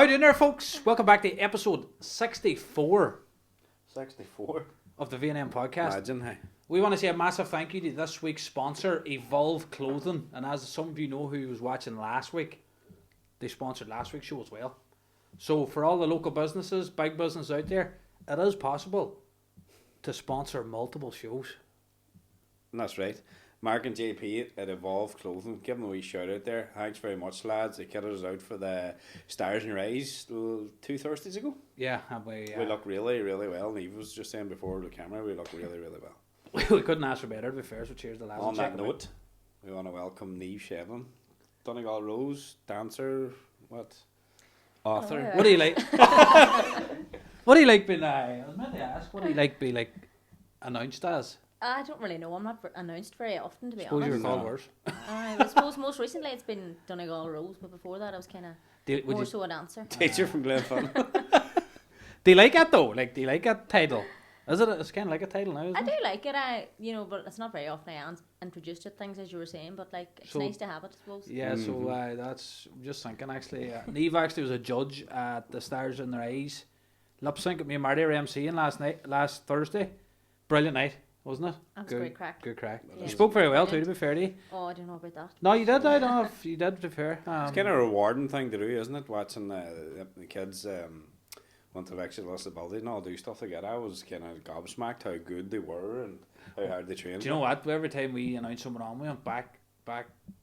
How doing there, folks? Welcome back to episode 64 64 of the V&M podcast. Imagine, hey. We want to say a massive thank you to this week's sponsor, Evolve Clothing. And as some of you know who was watching last week, they sponsored last week's show as well. So for all the local businesses, big business out there, it is possible to sponsor multiple shows. And that's right. Mark and JP at Evolve Clothing, give them a wee shout out there. Thanks very much, lads. They kitted us out for the Stars and Rise 2 Thursdays ago. Yeah, and we look really, really well. Niamh was just saying before the camera, we look really, really well. we couldn't ask for better, to be fair, so cheers to the lads. On that note, we want to welcome Niamh Shevlin, Donegal Rose, dancer, author. What do you like? What do you like being, I was meant to ask, what do you like being announced as? I don't really know. I'm not announced very often, to be Suppose honest. you were called worse. I suppose most recently it's been Donegal Rose, but before that I was kind of more so a dancer. Teacher from Glenfern. Do you like it though? Do you like that title? Is it? It's kind of like a title now, isn't I it? do like it, but it's not very often I am introduced to things, as you were saying, but it's nice to have it, I suppose. Yeah, so that's just thinking actually. Niamh actually was a judge at the Stars in Their Eyes lip sync at me and Marty were MCing last Thursday. Brilliant night, wasn't it? That was great crack. Good crack. Yeah. You spoke very well too, to be fair to you. Oh, I don't know about that. No, you did. I don't know if you did, to be fair. It's kind of a rewarding thing to do, isn't it? Watching the kids want to exercise ability and all do stuff together. I was kind of gobsmacked how good they were and how hard they trained. Do you know what? Every time we announced someone on, we went back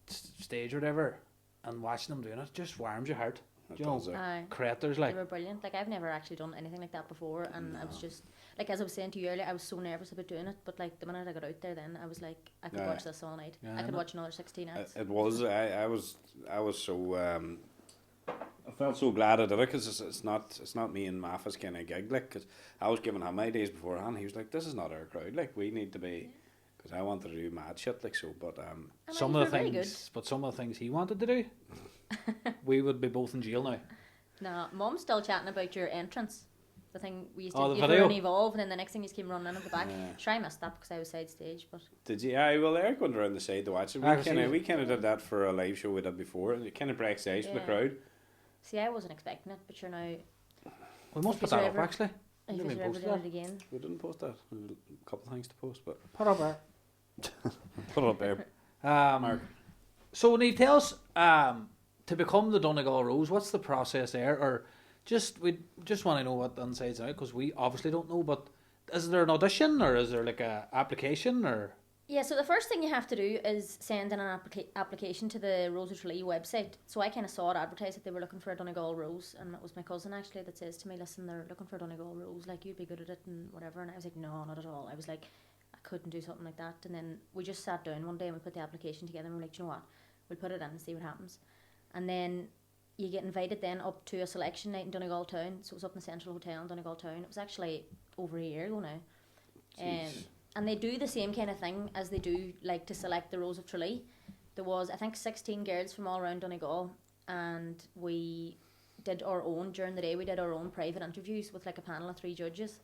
stage or whatever, and watching them doing it just warms your heart. It Do you know, does, creators They were brilliant. I've never actually done anything like that before, and I was just as I was saying to you earlier, I was so nervous about doing it. But the minute I got out there, then I was like, I could watch this all night. Yeah, I could watch another 16 hours. It was. I was so. I felt so glad I did it because it's not me and Maffa's kind of gig. Because I was giving him my days beforehand. He was like, "This is not our crowd. We need to be." Because I wanted to do mad shit so. But some of the things he wanted to do, we would be both in jail now. No, Mum's still chatting about your entrance. The thing we used to the you video? were Evolve, and then the next thing you came running in at the back. Sure, I missed that because I was side stage. But did you? Well, they're going around the side to watch it. We kind of did that for a live show we did before, and it kind of breaks the ice for the crowd. See, I wasn't expecting it, but you're now. We must put that up actually. If you're ever doing it again. We didn't post that. A couple of things to post, but put up there. Put it up there. Mark. So, Niamh, tell us to become the Donegal Rose. What's the process there, or we just want to know what the inside's out because we obviously don't know. But is there an audition, or is there a application, or? Yeah, so the first thing you have to do is send in an application to the Rose Of Tralee website. So I kind of saw it advertised that they were looking for a Donegal Rose, and it was my cousin actually that says to me, "Listen, they're looking for a Donegal Rose. You'd be good at it and whatever." And I was like, "No, not at all." I was like, I couldn't do something like that. And then we just sat down one day and we put the application together and we were like, "Do you know what? We'll put it in and see what happens." And then you get invited then up to a selection night in Donegal Town. So it was up in the Central Hotel in Donegal Town. It was actually over a year ago now. And they do the same kind of thing as they do to select the Rose of Tralee. There was, I think, 16 girls from all around Donegal, and we did our own, during the day, we did our own private interviews with a panel of 3 judges.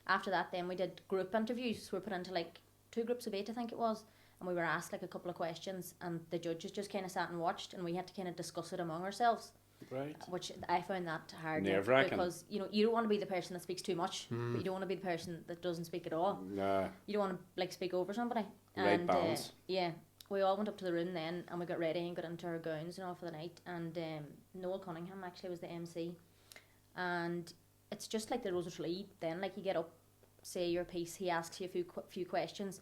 After that then we did group interviews. So we were put into 2 groups of 8, I think it was, and we were asked a couple of questions, and the judges just kind of sat and watched, and we had to kind of discuss it among ourselves. Right. Which I found that hard. Nerve-wracking. Because you don't want to be the person that speaks too much, but you don't want to be the person that doesn't speak at all. Nah. You don't want to speak over somebody. Right balance. Yeah, we all went up to the room then, and we got ready and got into our gowns and all for the night. And Noel Cunningham actually was the MC, and it's just like the Rose of Tralee. Then you get up, say your piece. He asks you a few questions.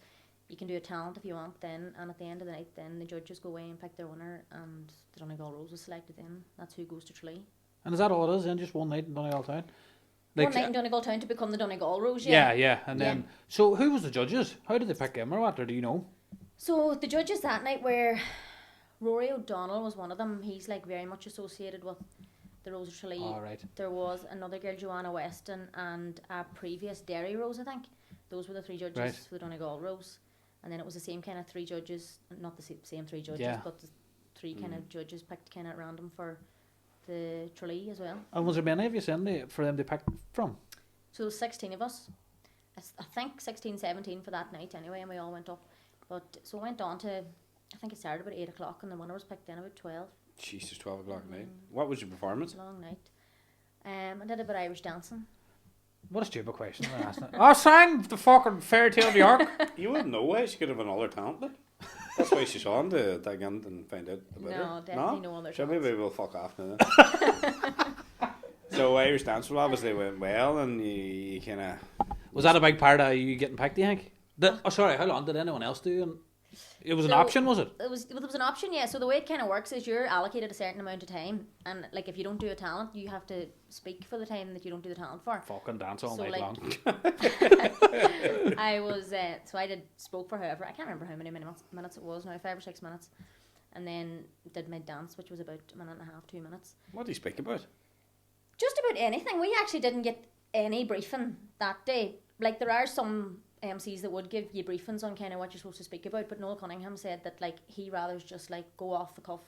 You can do a talent if you want then, and at the end of the night then the judges go away and pick their winner, and the Donegal Rose was selected then. That's who goes to Tralee. And is that all it is then, just one night in Donegal Town? One night in Donegal Town to become the Donegal Rose, yeah. And then, so who was the judges? How did they pick them or what, or do you know? So the judges that night were, Rory O'Donnell was one of them. He's very much associated with the Rose of Tralee. All right. There was another girl, Joanna Weston, and a previous Derry Rose, I think. Those were the 3 judges for the Donegal Rose. And then it was the same kind of 3 judges, not the same 3 judges, but the 3 kind of judges picked kind of at random for the Tralee as well. And was there many of you sent for them to pick from? So there was 16 of us. I think 16, 17 for that night anyway, and we all went up. But so it went on to, I think it started about 8 o'clock, and the winner was picked then about 12. Jesus, 12 o'clock at night. What was your performance? Long night. I did a bit of Irish dancing. What a stupid question. I sang the fucking Fairy Tale of York. You wouldn't know why she could have another talent. Like. That's why she's on to dig in and find out about her. No, definitely no other Sure, talents. maybe we'll fuck off now. So Irish dance obviously went well, and you kind of... Was that a big part of you getting picked, do you think? Sorry, how long did anyone else do? And it was an option, was it? It was an option, yeah. So the way it kind of works is you're allocated a certain amount of time, and like if you don't do a talent, you have to speak for the time that you don't do the talent for. Fucking dance all night like, long. I was so I spoke for however I can't remember how many minutes it was now, 5 or 6 minutes, and then did my dance, which was about a minute and a half, 2 minutes. What do you speak about? Just about anything. We actually didn't get any briefing that day. Like there are some MCs that would give you briefings on kind of what you're supposed to speak about, but Noel Cunningham said that like he rather just like go off the cuff.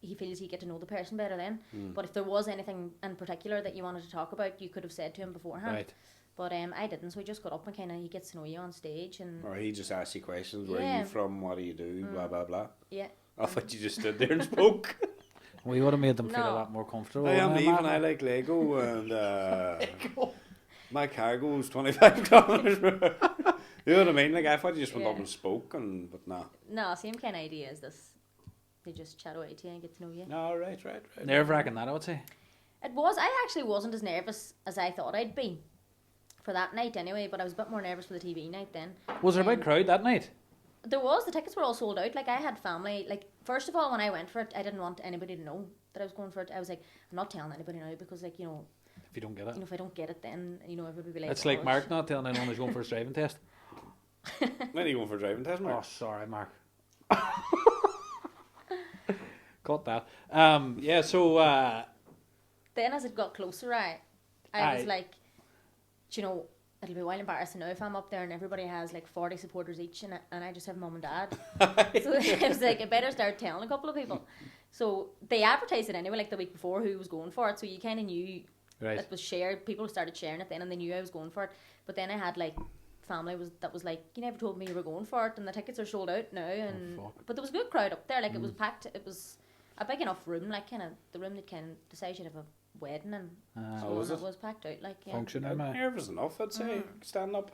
He feels he get to know the person better then. But if there was anything in particular that you wanted to talk about, you could have said to him beforehand. Right. But I didn't, so he just got up and kind of he gets to know you on stage and. Or he just asked you questions. Where are you from? What do you do? Blah blah blah. Yeah. I thought you just stood there and spoke. We would have made them feel a No. lot more comfortable. I am wouldn't we, leaving. man? I like Lego, and my cargo is $25. You know what I mean? Like I thought you just went up Yeah. and spoke, but nah. No, same kind of idea as this. They just chat away to you and get to know you. No, right. Nerve-wracking that, I would say. It was. I actually wasn't as nervous as I thought I'd be for that night anyway, but I was a bit more nervous for the TV night then. Was there a big crowd that night? There was. The tickets were all sold out. Like I had family. Like first of all, when I went for it, I didn't want anybody to know that I was going for it. I was like, I'm not telling anybody now because like, If you don't get it. if I don't get it then, everybody will be like, It's like "Oh, Mark not telling anyone he's going for his driving test. When are you going for a driving test, Oh, Mark? sorry, Mark. Got that. Yeah, so... Then as it got closer, I was like, it'll be well embarrassing now if I'm up there and everybody has like 40 supporters each and I just have mum and dad. So it was like, I better start telling a couple of people. So they advertised it anyway, like the week before, who was going for it. So you kind of knew Right. it was shared. People started sharing it then and they knew I was going for it. But then I had like family that was like, you never told me you were going for it and the tickets are sold out now. And but there was a good crowd up there. Like it was packed. It was a big enough room, like kind of the room that kind of decides you'd have a wedding and so was it it? was packed out. Like yeah. Functioning, man. Nervous enough, I'd say. Standing up.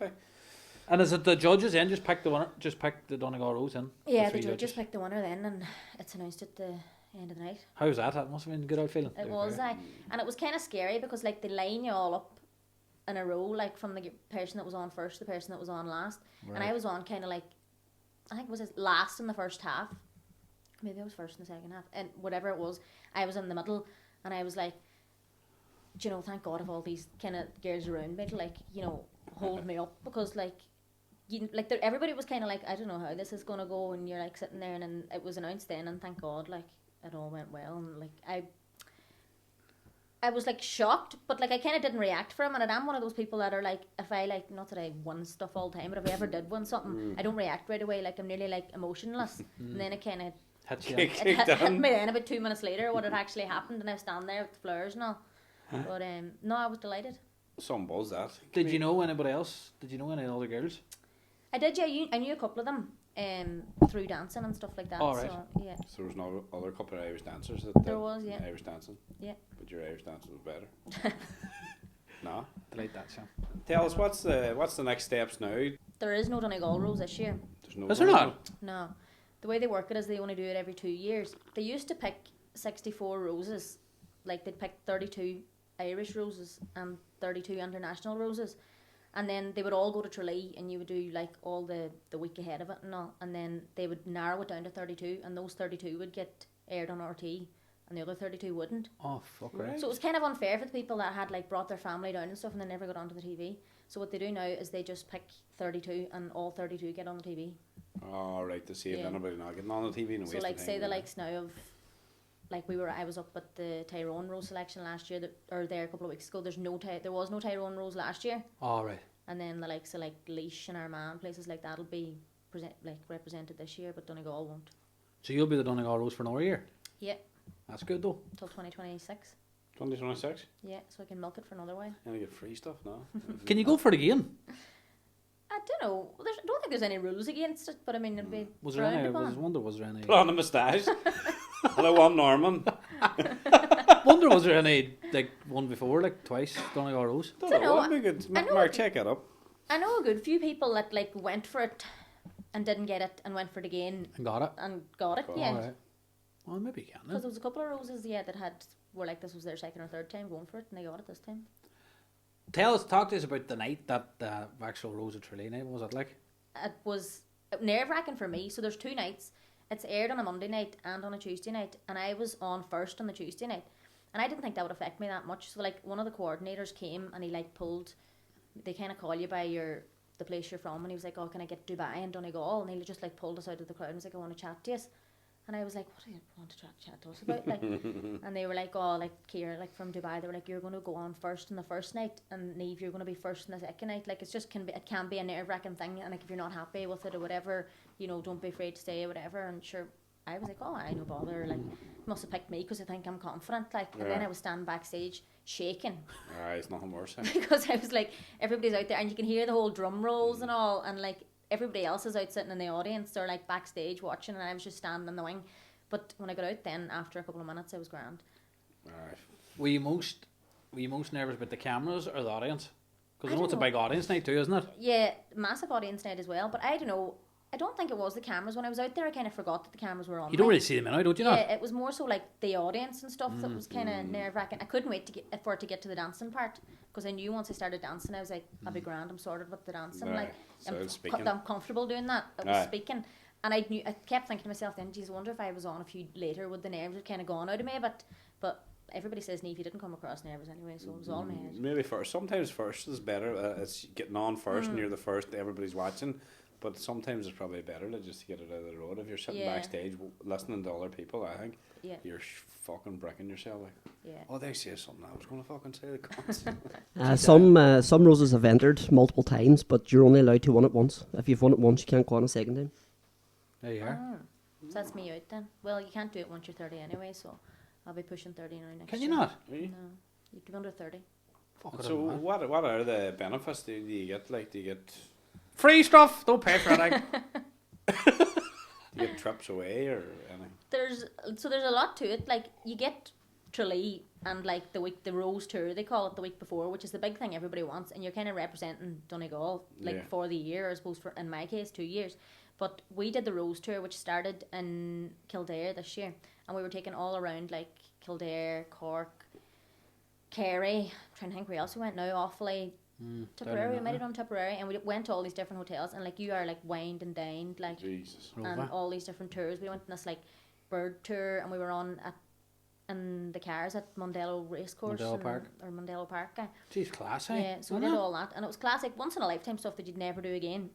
And is it the judges then just picked the winner? Just picked the Donegal Rose in? Yeah, three the judges picked the winner then, and it's announced at the end of the night. How was that? That must have been a good old feeling. It was, and it was kind of scary because like they line you all up in a row, like from the person that was on first, the person that was on last, and I was on kind of like, I think it was last in the first half, maybe I was first in the second half, and whatever it was, I was in the middle, and I was like, thank God of all these kind of girls around me to like, hold me up because like. Everybody was kind of like, I don't know how this is gonna go, and you're like sitting there, and then it was announced then, and thank God, like it all went well, and like I was like shocked, but like I kind of didn't react for him, and I'm one of those people that are like, if I like, not that I won stuff all the time, but if I ever did win something, I don't react right away. Like I'm nearly like emotionless, and then it kind of hit me then about 2 minutes later what had actually happened, and I was standing there with the flowers and all. But no, I was delighted. Some buzz that. Did you know anybody else? Did you know any other girls? I did, yeah. I knew a couple of them through dancing and stuff like that. Oh, right. So, yeah. So there was no other couple of Irish dancers that There was, yeah. Irish dancing. Yeah. But your Irish dancing was better. No. Like that, Sam. Tell us what's the next steps now? There is no Donegal Rose this year. There's no. Is there not? No. The way they work it is they only do it every 2 years. They used to pick 64 roses. Like they'd pick 32 Irish roses and 32 international roses. And then they would all go to Tralee and you would do like all the week ahead of it and all. And then they would narrow it down to 32 and those 32 would get aired on RT and the other 32 wouldn't. Oh, fuck right. So it was kind of unfair for the people that had like brought their family down and stuff and they never got onto the TV. So what they do now is they just pick 32 and all 32 get on the TV. Oh, right, to save anybody not getting on the TV and So like say the likes now of like I was up at the Tyrone Rose selection last year or there a couple of weeks ago. There was no Tyrone Rose last year. Oh, right. And then the likes of like Laois and Armagh, places like that'll be represented this year, but Donegal won't. So you'll be the Donegal Rose for another year? Yeah. That's good though. Till 2026. 2026? Yeah, so I can milk it for another while. And you get free stuff, no? Can you go for it again? I don't know. I don't think there's any rules against it, but I mean, it'd be Was there any? frowned upon. Was there any? Put on a moustache. Hello, I'm Norman. Wonder was there any like one before, like twice Donegal Rose? Don't know. It'd be good. I know Mark, it- check it up. I know a good few people that like went for it and didn't get it and went for it again And got it. and got it. Got it. Yeah, Alright. Well, maybe you can because then. there was a couple of roses that were like this was their second or third time going for it and they got it this time. Talk to us about the night that actual Rose of Tralee night. What was it like? It was nerve wracking for me. So there's 2 nights. It's aired on a Monday night and on a Tuesday night, and I was on first on the Tuesday night, and I didn't think that would affect me that much. So like one of the coordinators came and he like pulled. They kind of call you by the place you're from, and he was like, "Oh, can I get Dubai and Donegal?" And he just like pulled us out of the crowd and was like, "I want to chat to you." And I was like, "What do you want to chat to us about?" Like, and they were like, "Oh, like Kira, like from Dubai." They were like, "You're going to go on first in the first night, and Niamh, you're going to be first in the second night." Like, it can be a nerve wracking thing, and like if you're not happy with it or whatever, don't be afraid to stay or whatever. And sure, I was like, "Oh, I no bother." Like, must have picked me because I think I'm confident. Like, and then I was standing backstage shaking It's nothing worse. because I was like, everybody's out there, and you can hear the whole drum rolls and all, and like everybody else is out sitting in the audience. They're like backstage watching, and I was just standing in the wing. But when I got out, then after a couple of minutes, I was grand. Alright. Were you most nervous about the cameras or the audience? Because I know it's a don't big audience night too, isn't it? Yeah, massive audience night as well. But I don't know. I don't think it was the cameras. When I was out there, I kind of forgot that the cameras were on. You don't me. really see them now, don't you? Not? Yeah, it was more so like the audience and stuff that was kind of nerve wracking. I couldn't wait for it to get to the dancing part because I knew once I started dancing, I was like, I'll be grand. I'm sorted with the dancing. Aye, Like, so I'm, it's speaking. I'm comfortable doing that. I was Aye. speaking, and I kept thinking to myself, then, geez, I wonder if I was on a few later, would the nerves have kind of gone out of me? But everybody says, Niamh, you didn't come across nervous anyway, so it was all in my head. Maybe first. Sometimes first is better. It's getting on first, and you're the first. Everybody's watching. But sometimes it's probably better to just get it out of the road. If you're sitting Yeah. backstage listening to other people, I think Yeah, you're fucking bricking yourself. Like, yeah. oh, they say something I was going to fucking say. The cons. Some roses have entered multiple times, but you're only allowed to win it once. If you've won it once, you can't go on a second time. There you are. Ah, so that's me out then. Well, you can't do it once you're 30 anyway, so I'll be pushing 30 now next Can year. you not? No, you have to be under 30. Fuck it, So man. what are the benefits? Do you get do you get Free stuff. Don't pay for it. do you get trips away or anything? There's a lot to it. Like, you get Tralee and like the Rose Tour, they call it, the week before, which is the big thing everybody wants, and you're kind of representing Donegal like Yeah. for the year, I suppose, for in my case 2 years. But we did the Rose Tour, which started in Kildare this year, and we were taken all around like Kildare, Cork, Kerry. I'm trying to think where else we went now. Offaly, Tipperary. We made it on Tipperary, and we went to all these different hotels, and like you are like wined and dined like, Jesus. and all these different tours. We went on this like bird tour, and we were on in the cars at Mondello Racecourse Mondello Park. or Mondello Park. Jeez, class, eh? Yeah, so we did all that, and it was classic, once in a lifetime stuff that you'd never do again.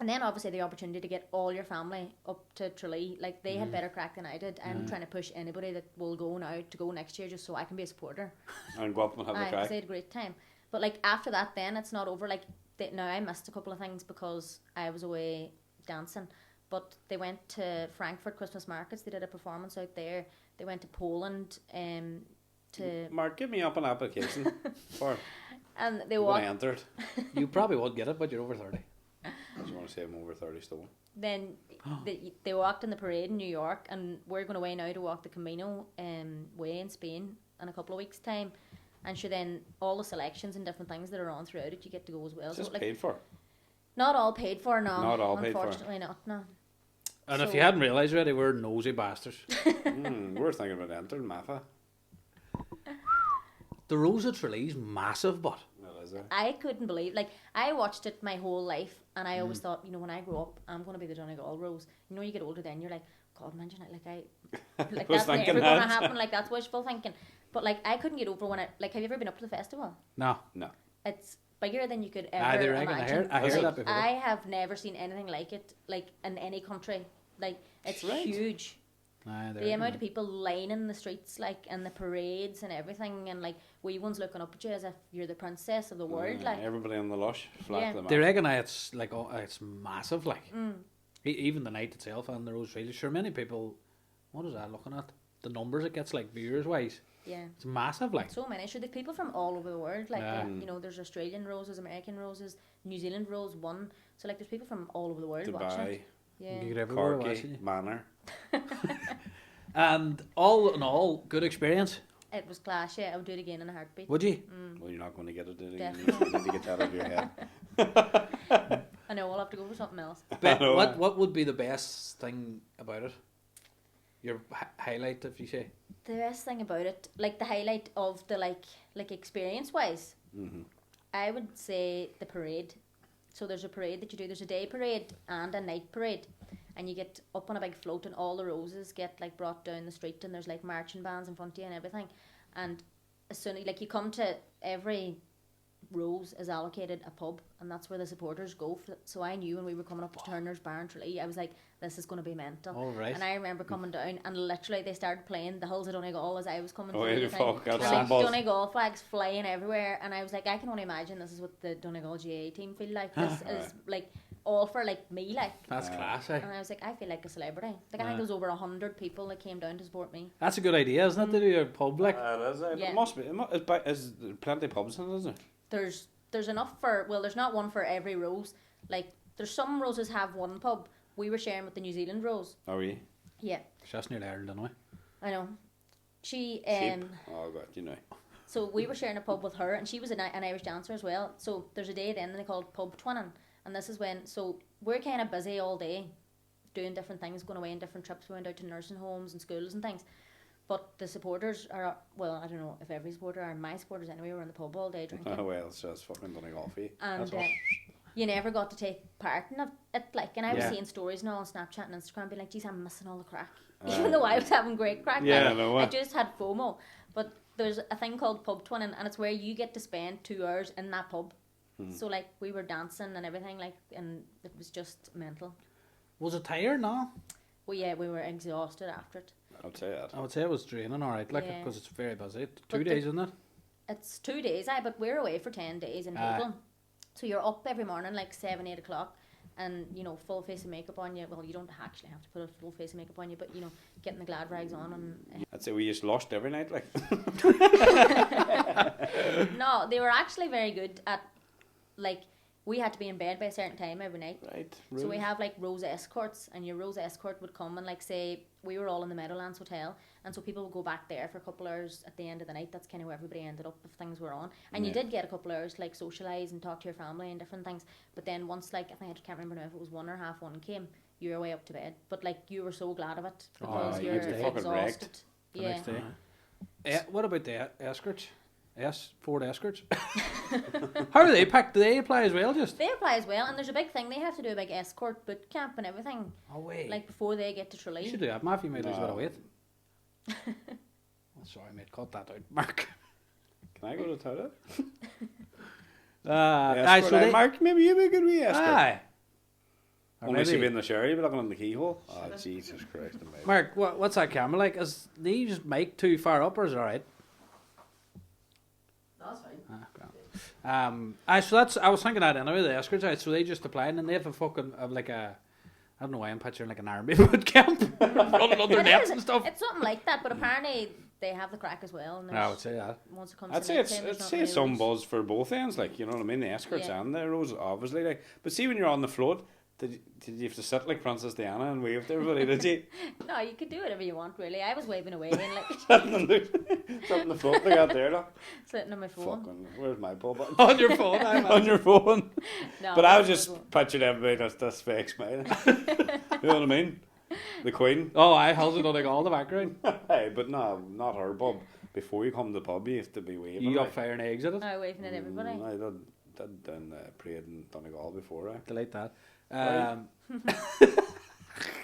And then obviously the opportunity to get all your family up to Tralee, like they had better crack than I did. I'm trying to push anybody that will go now to go next year just so I can be a supporter. And go up and have a Aye, 'cause crack. they had a great time. But like after that, then it's not over. Like now I missed a couple of things because I was away dancing. But they went to Frankfurt Christmas markets. They did a performance out there. They went to Poland, to Mark, give me up an application for. and they I'm going to walked. enter it. You probably would get it, but you're over 30. I just want to say I'm over 30 still. Then they walked in the parade in New York, and we're going away now to walk the Camino way in Spain in a couple of weeks' time. And sure, then all the selections and different things that are on throughout it, you get to go as well. Is So this like, paid for? not all paid for, no. Not all paid for. Unfortunately not, no. And if So- you hadn't realised already, we're nosy bastards. We're thinking about entering Mafa. The Rose of Tralee's massive, but Well, is there? I couldn't believe, like, I watched it my whole life, and I always thought, when I grow up, I'm going to be the Donegal Rose. You get older then, you're like, God, imagine it, like Was that's never thinking going to that. happen, like, that's wishful thinking. But, like, I couldn't get over when have you ever been up to the festival? no. No. It's bigger than you could I ever reckon. imagine. I heard Like, that before. I have never seen anything like it, like, in any country. Like, it's Right. huge. Aye, The amount of people lining the streets, like, and the parades and everything, and like wee ones looking up at you as if you're the princess of the world, like. Everybody on the lush, flat Yeah. to the They mat. reckon it's like it's massive, like even the night itself and the Rose Tralee. Sure, many people. What is that looking at? The numbers it gets, like viewers wise, Yeah, it's massive, like. so many. Sure, there's people from all over the world, like Yeah. there's Australian roses, American roses, New Zealand rose one. So like, there's people from all over the world watching. Dubai, It. Yeah, You get everywhere watching Corky, you. Manor. And all in all, good experience. It was class, yeah. I would do it again in a heartbeat. Would you? Well, you're not going to get it. You Definitely. need to get that out of your head. I know, we'll have to go for something else. But what would be the best thing about it? Your highlight, if you say. The best thing about it, like the highlight of the like experience-wise, I would say the parade. So there's a parade that you do. There's a day parade and a night parade. And you get up on a big float and all the roses get like brought down the street and there's like marching bands in front of you and everything. And as soon as like you come to every rose is allocated a pub and that's where the supporters go. So I knew when we were coming up to Turner's Bar in Tralee, I was like, this is going to be mental. Oh, right. And I remember coming down and literally they started playing the Hills of Donegal as I was coming Oh, through yeah, the thing. fuck, that's And like balls. Donegal flags flying everywhere and I was like, I can only imagine this is what the Donegal GA team feel like. This is like all for like me, like. That's class, eh? And I was like, I feel like a celebrity. Like I think there was over 100 people that came down to support me. That's a good idea, isn't it? To do a pub like. It is. Yeah. It must be. Is there plenty of pubs in it, is there? There's enough for, well, there's not one for every rose. Like there's some roses have one pub. We were sharing with the New Zealand Rose. Are we? Yeah, Just near Ireland, anyway. I know. She Sheep. Oh god, you know. So we were sharing a pub with her, and she was an Irish dancer as well. So there's a day then they called pub twinning, and this is when, so we're kind of busy all day, doing different things, going away on different trips. We went out to nursing homes and schools and things. But the supporters are, well, I don't know if every supporter are, my supporters anyway, were in the pub all day drinking. Oh well, it's just fucking Donegal for you. And That's all. you never got to take part in it, like, and I was Yeah. seeing stories now on Snapchat and Instagram being like, geez, I'm missing all the crack. Even though I was having great crack. Yeah, like, I know I what. just had FOMO. But there's a thing called pub twinning, and it's where you get to spend 2 hours in that pub. So like we were dancing and everything, like, and it was just mental. Was it tired? No. Well, yeah, we were exhausted after it. I'd say that. I would say it was draining, alright, like, Yeah. because it's very busy. But 2 days, isn't it? It's 2 days, but we're away for 10 days in total. So you're up every morning like 7, 8 o'clock, and you know, full face of makeup on you. Well, you don't actually have to put a full face of makeup on you, but you know, getting the glad rags on and. I'd say we just lost every night, like. No, they were actually very good at, like, we had to be in bed by a certain time every night. Right. So we have like rose escorts, and your rose escort would come and like say we were all in the Meadowlands Hotel, and so people would go back there for a couple hours at the end of the night. That's kind of where everybody ended up if things were on. And you Yeah. did get a couple hours to like socialise and talk to your family and different things. But then once, like, I think I can't remember now if it was 1 or half 1 came, you were way up to bed. But like you were so glad of it because you'd you're be fucking exhausted. wrecked The Yeah. next day. What about the escorts? Ford escorts? How do they pick? Do they apply as well, just? They apply as well, and there's a big thing. They have to do a big escort boot camp and everything, Oh, wait. like before they get to You Tralee. should do that, Matthew. You might lose a bit of No. weight. Oh, sorry, mate. Cut that out, Mark. Can I go to the toilet? Aye, so they... Mark, maybe you be a good wee escort. Aye. Or Only she maybe- be in the shower, you'd be looking in the keyhole. Oh, Jesus Christ. Almighty. Mark, what's that camera like? Is Niamh's mic too far up, or is it alright? That's fine. So that's, I was thinking that anyway, the escorts out, so they just apply and they have a fucking, like a, I don't know why I'm picturing like an army boot camp, running under It nets is. and stuff. It's something like that, but apparently they have the crack as well. And I would say that. once it comes I'd to say night it's time, there's not say many some rules. buzz for both ends, like, you know what I mean? The escorts Yeah. and the roses, obviously, like. But see, when you're on the float, did you have to sit like Princess Diana and wave to everybody? Did you? No, you could do whatever you want, really. I was waving away and like Sitting on the float they got there, look. sitting on my phone. Fucking, where's my ball button? On your phone, I'm On your phone. No, But I was that just picturing everybody that's fake smiling. You know what I mean? The Queen. Oh, I held it on like all the background. Hey, but no, not her pub. Before you come to the pub, you have to be waving. You got like. firing eggs at it. I waving at everybody. I did done parade in Donegal before, right? Delete that. Right.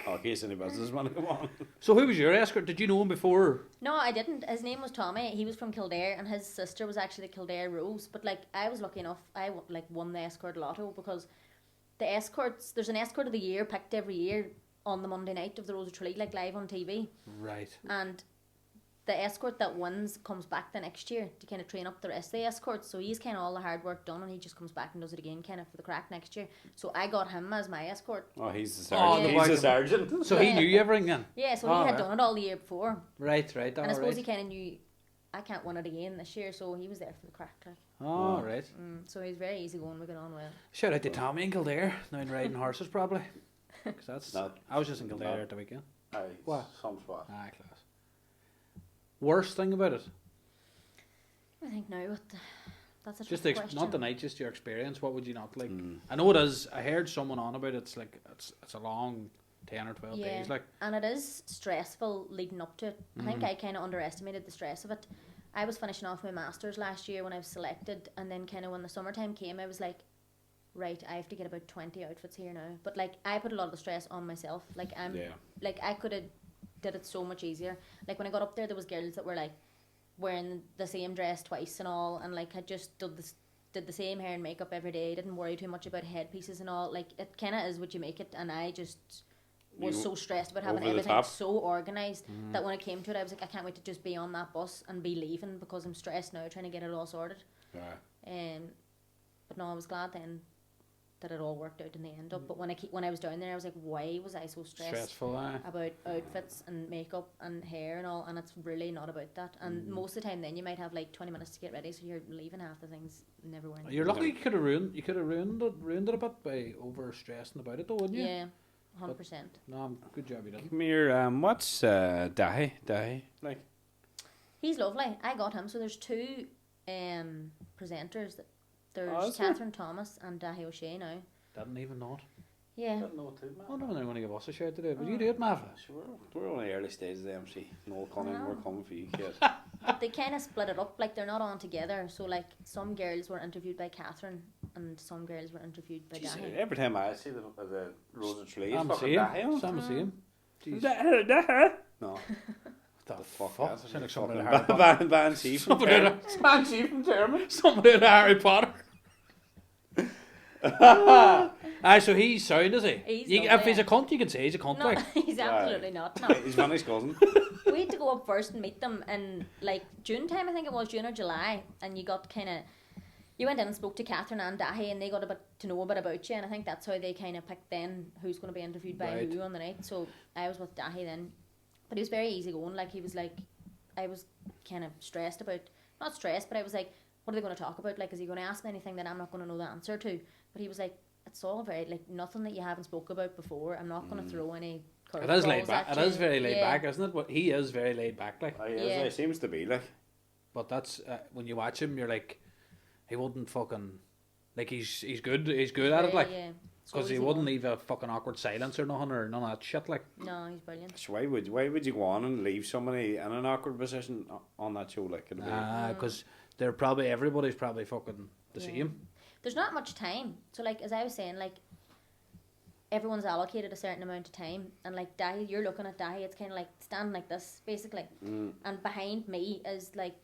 Oh, in case any business want to come on. So who was your escort? Did you know him before? No, I didn't. His name was Tommy. He was from Kildare, and his sister was actually the Kildare Rose. But like, I was lucky enough. I like won the escort lotto because the escorts. There's an escort of the year picked every year on the Monday night of the Rose of Tralee, like live on TV. Right. And the escort that wins comes back the next year to kind of train up the rest of the escorts. So he's kind of all the hard work done, and he just comes back and does it again kind of for the crack next year. So I got him as my escort. Oh, he's the Oh, sergeant. the He's the back- sergeant. So he knew everything then? Yeah, so Oh, he had right. done it all the year before. Right. And I All suppose he right. kind of knew I can't win it again this year, so he was there for the crack. Like. Oh, right. So he's very easy going. We get on well. Shout out to Tommy in Kildare. Now riding horses probably. 'Cause that's. No. I was just in Kildare No. at the weekend. Aye, What? some spot. Ah, class. Worst thing about it? I think now, that's a Just tough question. not the night, just your experience. What would you not like? I know it is. I heard someone on about it. It's like it's a long 10 or 12 days. Like, and it is stressful leading up to it. I think I kind of underestimated the stress of it. I was finishing off my masters last year when I was selected, and then kind of when the summertime came, I was like, right, I have to get about 20 outfits here now. But like, I put a lot of the stress on myself. Like, like I could have did it so much easier. Like when I got up there was girls that were like wearing the same dress twice and all, and like had just did the same hair and makeup every day, didn't worry too much about headpieces and all. Like, it kind of is what you make it, and I just was so stressed about having everything so organised that when it came to it, I was like, I can't wait to just be on that bus and be leaving because I'm stressed now trying to get it all sorted. But no, I was glad then that it all worked out in the end up. But when I was down there, I was like, why was I so stressful about outfits and makeup and hair and all? And it's really not about that. And most of the time then you might have like 20 minutes to get ready, so you're leaving half the things never wearing. You're lucky you could have ruined it a bit by over stressing about it though, wouldn't you? Yeah, 100%. No, good job you did. Come here, what's Dahi like? He's lovely. I got him. So there's two presenters. There's Catherine Thomas and Dahi O'Shea now. Didn't even know it. Yeah. Didn't know it too, I wonder when they're going to give us a shout to do it. Would you do it, Mav? Sure. We're on the early stages of the MC. No coming, we're coming for you, kid. But they kind of split it up. Like, they're not on together. So like, some girls were interviewed by Catherine and some girls were interviewed by Dahi. Every time I see the Rose of Tralee, I'm seeing. No. The fuck? Sound like somebody Van Chief from German. Somebody in Harry Potter. So he's sound, is he? If he's a cunt, you can say he's a cunt. No, he's absolutely not. No. He's Vanny's cousin. We had to go up first and meet them in like June time, I think it was, June or July, and you went in and spoke to Catherine and Dahi, and they got to know a bit about you, and I think that's how they kind of picked then who's going to be interviewed by who on the night. So I was with Dahi then. But he was very easygoing. Like, he was like, I was kind of stressed about, not stressed, but I was like, what are they going to talk about? Like, is he going to ask me anything that I'm not going to know the answer to? But he was like, it's all very, like, nothing that you haven't spoke about before. I'm not going to throw any curveballs. It is laid back. It is very laid back, isn't it? But he is very laid back, like. He seems to be, like. But that's, when you watch him, you're like, he wouldn't fucking, like, he's good. He's good at it, like. Yeah. Because he wouldn't leave a fucking awkward silence or nothing or none of that shit, like. No, he's brilliant. So why would you go on and leave somebody in an awkward position on that show, like? Because everybody's probably fucking the same. There's not much time. So, like, as I was saying, like, everyone's allocated a certain amount of time. And, like, Dahi, you're looking at Dahi, it's kind of like standing like this, basically. And behind me is, like,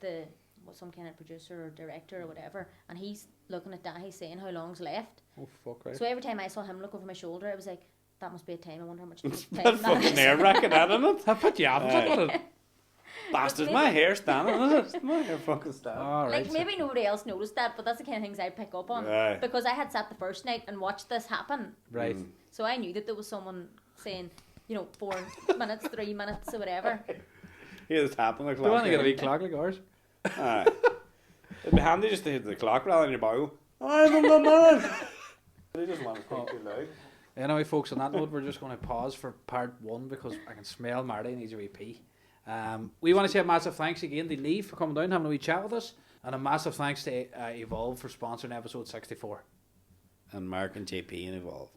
some kind of producer or director or whatever. And he's looking at Dahi saying how long's left. Oh, fuck, right. So every time I saw him look over my shoulder, I was like, that must be a time. I wonder how much time that's fucking nerve-wracking, isn't it? I put you off. Bastards, my hair's standing, isn't it? My hair fucking standing. Oh, right. Like, maybe nobody else noticed that, but that's the kind of things I'd pick up on. Right. Because I had sat the first night and watched this happen. Right. So I knew that there was someone saying, 4 minutes, 3 minutes, or whatever. Yeah, it's happened. Do you want to get a wee clock like ours? Aye. It'd be handy just to hit the clock rather than your bow. I'm the man. They just want to speak too loud. Anyway, folks, on that note, we're just going to pause for part 1 because I can smell Marty needs a wee pee. We want to say a massive thanks again to Niamh for coming down, having a wee chat with us, and a massive thanks to Evolve for sponsoring episode 64. And Mark and JP and Evolve.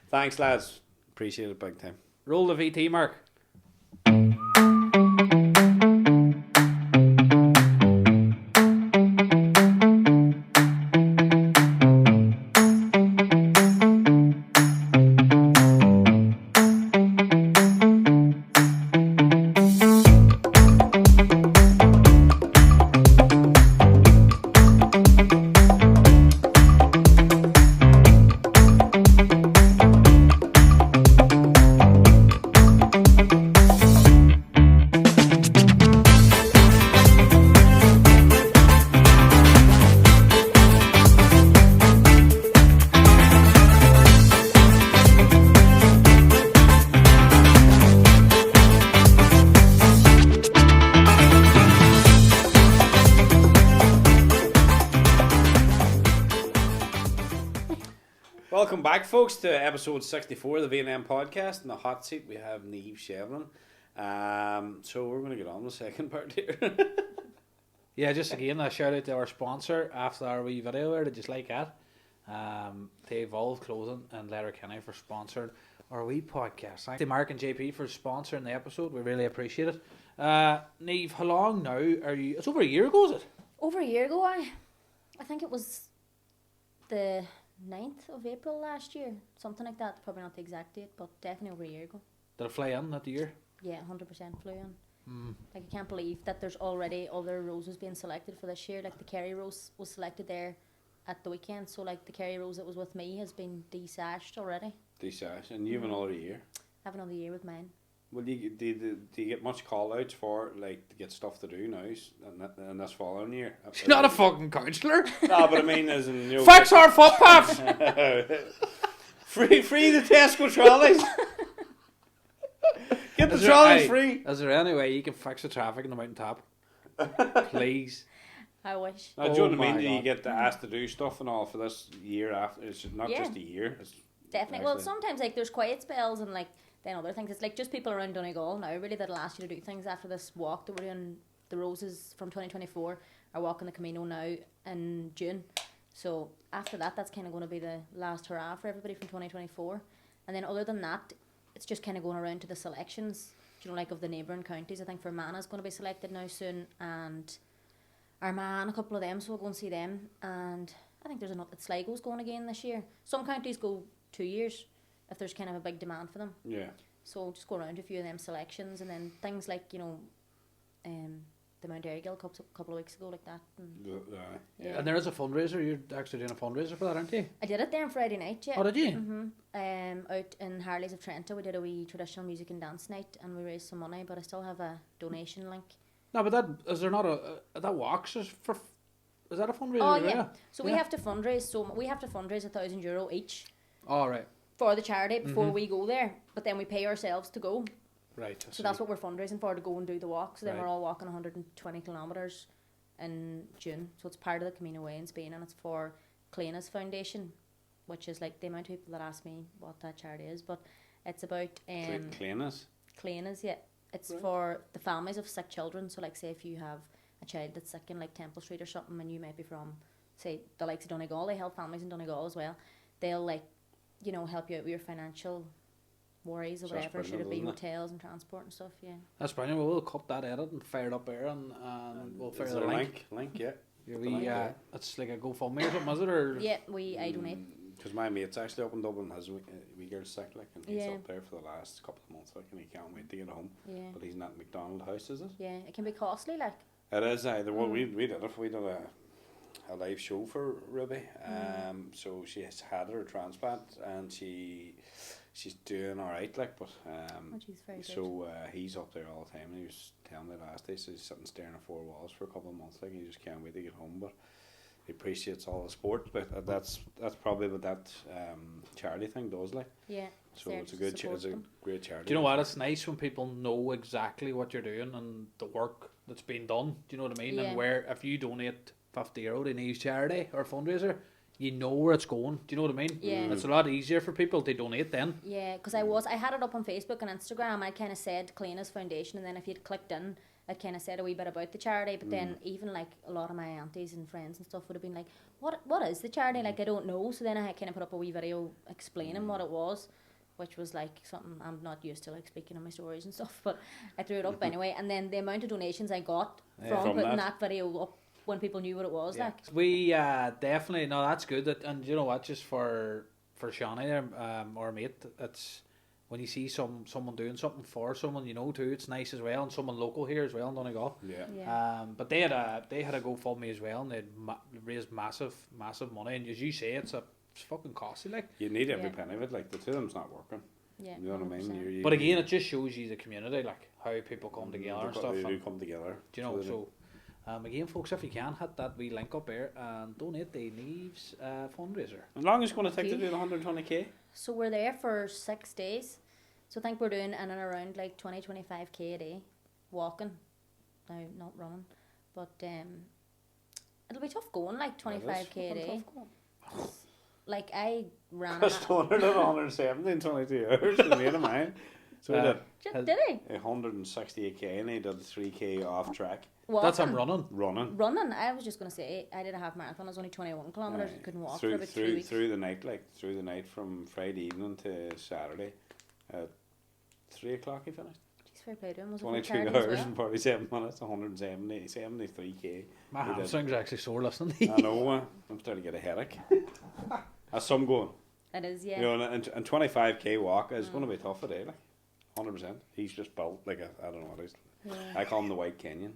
Thanks, lads. Appreciate it big time. Roll the VT, Mark. Welcome back, folks, to episode 64 of the V&M podcast. In the hot seat, we have Niamh Shevlin. So we're going to get on the second part here. Yeah, just again a shout out to our sponsor after our wee video there. Did you like that? To Evolve Clothing and Letterkenny for sponsoring our wee podcast. Thanks to Mark and JP for sponsoring the episode. We really appreciate it. Niamh, how long now are you? It's over a year ago, is it? Over a year ago, I think it was the 9th of April last year, something like that. Probably not the exact date, but definitely over a year ago. Did it fly in that year? Yeah, 100% flew in. Like, I can't believe that there's already other roses being selected for this year. Like, the Kerry Rose was selected there at the weekend, so like the Kerry Rose that was with me has been desashed already. Desashed, and you have another year. I have another year with mine. Well, do you get much call outs for like to get stuff to do now and this following year? She's not a fucking counsellor. No, but I mean, as in, you know, Fix our footpaths. free the Tesco trolleys. Get the trolleys free. Is there any way you can fix the traffic in the mountain top? Please. I wish. Now, do you know what I mean? Do you get asked to do stuff and all for this year after? It's not just a year. It's definitely. Well, sometimes like there's quiet spells and like then other things. It's like just people around Donegal now really that'll ask you to do things after this walk that we're doing. The Roses from 2024 are walking the Camino now in June. So after that, that's kind of going to be the last hurrah for everybody from 2024. And then other than that, it's just kind of going around to the selections, you know, like of the neighbouring counties. I think Fermanagh is going to be selected now soon, and Armagh, a couple of them, so we'll go and see them. And I think there's another, Sligo's going again this year. Some counties go 2 years if there's kind of a big demand for them. Yeah. So just go around to a few of them selections, and then things like, you know, the Mount Airegill Cup a couple of weeks ago, like that. And, yeah. And there is a fundraiser. You're actually doing a fundraiser for that, aren't you? I did it there on Friday night, yeah. Oh, did you? Out in Harley's of Trento, we did a wee traditional music and dance night, and we raised some money, but I still have a donation link. No, but that is there not that walks is for? Is that a fundraiser? Oh yeah. So we have to fundraise. So we have to fundraise €1,000 each. All right. For the charity before we go there, but then we pay ourselves to go. Right. So that's what we're fundraising for, to go and do the walk. So then Right. we're all walking 120 kilometres in June. So it's part of the Camino Way in Spain, and it's for Clena's Foundation, which is like the amount of people that ask me what that charity is, but it's about Clena's. Clena's, yeah. It's for the families of sick children. So like, say if you have a child that's sick in like Temple Street or something, and you might be from, say, the likes of Donegal, they help families in Donegal as well. They'll like, you know, help you out with your financial worries or So whatever. Should it be isn't it? hotels and transport and stuff? Yeah. That's brilliant. Well, we'll cut that edit and fire it up there, and we'll fire Is the there a link. link, yeah. Your The link, yeah. It's like a GoFundMe or something, is it? Or Yeah, I donate. Because my mate's actually up in Dublin, has a wee girl sick, like, and he's Yeah. up there for the last couple of months, like, and he can't wait to get home. Yeah. But he's not in McDonald House, is it? Yeah, it can be costly, like. It is. We did it. We did a live show for Ruby. So she has had her transplant, and she's doing all right, like. But She's very good. so he's up there all the time, and he was telling me last day, so he's sitting staring at four walls for a couple of months, like, and he just can't wait to get home. But he appreciates all the sport, but that's probably what that charity thing does, like. Yeah. So there it's a to good support it's a them. great charity. do you know what? It's nice when people know exactly what you're doing and the work that's being done. Do you know what I mean? Yeah. And where if you donate €50 to Niamh's charity or fundraiser, you know where it's going. Do you know what I mean? Yeah. It's a lot easier for people to donate then. Yeah, because I had it up on Facebook and Instagram. I kind of said Clena's Foundation, and then if you'd clicked in, I kind of said a wee bit about the charity. But then even like a lot of my aunties and friends and stuff would have been like, what is the charity? Like, I don't know. So then I kind of put up a wee video explaining what it was, which was like something I'm not used to, like speaking on my stories and stuff. But I threw it up anyway. And then the amount of donations I got from putting that video up when people knew what it was, like. We definitely no, that's good. And you know what? Just for Shani there, our mate, it's when you see someone doing something for someone, you know, too, it's nice as well, and someone local here as well in Donegal. Yeah. But they had a GoFundMe as well, and they raised massive money. And as you say, it's fucking costly, like. You need every penny of it. Like, the two of them's not working. Yeah. You know what I mean? 100%. But again, it just shows you the community, like how people come together and stuff. They do And, come together. do you know? So, again, folks, if you can, hit that wee link up there and donate to Niamh's fundraiser. How long is it going to take to Okay. do the 120k? So we're there for 6 days. So I think we're doing in and around like 20-25k a day, walking. Now, not running, but it'll be tough going, like 25k a day. Like, I ran. Chris Stoner did 170 in 22 hours. A mate of mine. So he did Did he? 168k and he did 3k off track. That's him Walking. running. Running. I was just going to say, I did a half marathon. I was only 21 kilometres. You couldn't walk for about 3 weeks. Through the night, through the night from Friday evening to Saturday. At 3 o'clock he finished. Jeez, fair play to him. Was it 22 for hours charity as and 47 minutes, 173k. My He did. hamstrings are actually sore listening. I know, I'm starting to get a headache. That's some going. It is, yeah. You know, and 25k walk is going to be tough today, 100%. He's just built like I don't know what he's. Yeah. I call him the White Kenyan.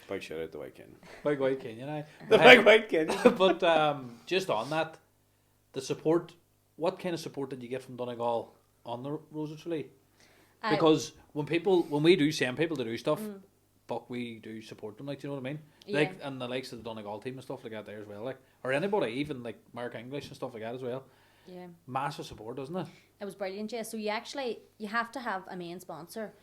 Big shout out to White Kenyan. Big White Kenyan, aye. The Big White Kenyan. But just on that, the support, what kind of support did you get from Donegal on the Rose of Tralee? Because when we do send people to do stuff, but we do support them, like, do you know what I mean? Yeah. Like, and the likes of the Donegal team and stuff like that there as well, like, or anybody, even like Mark English and stuff like that as well. Yeah. Massive support, doesn't it? It was brilliant, yeah. So you have to have a main sponsor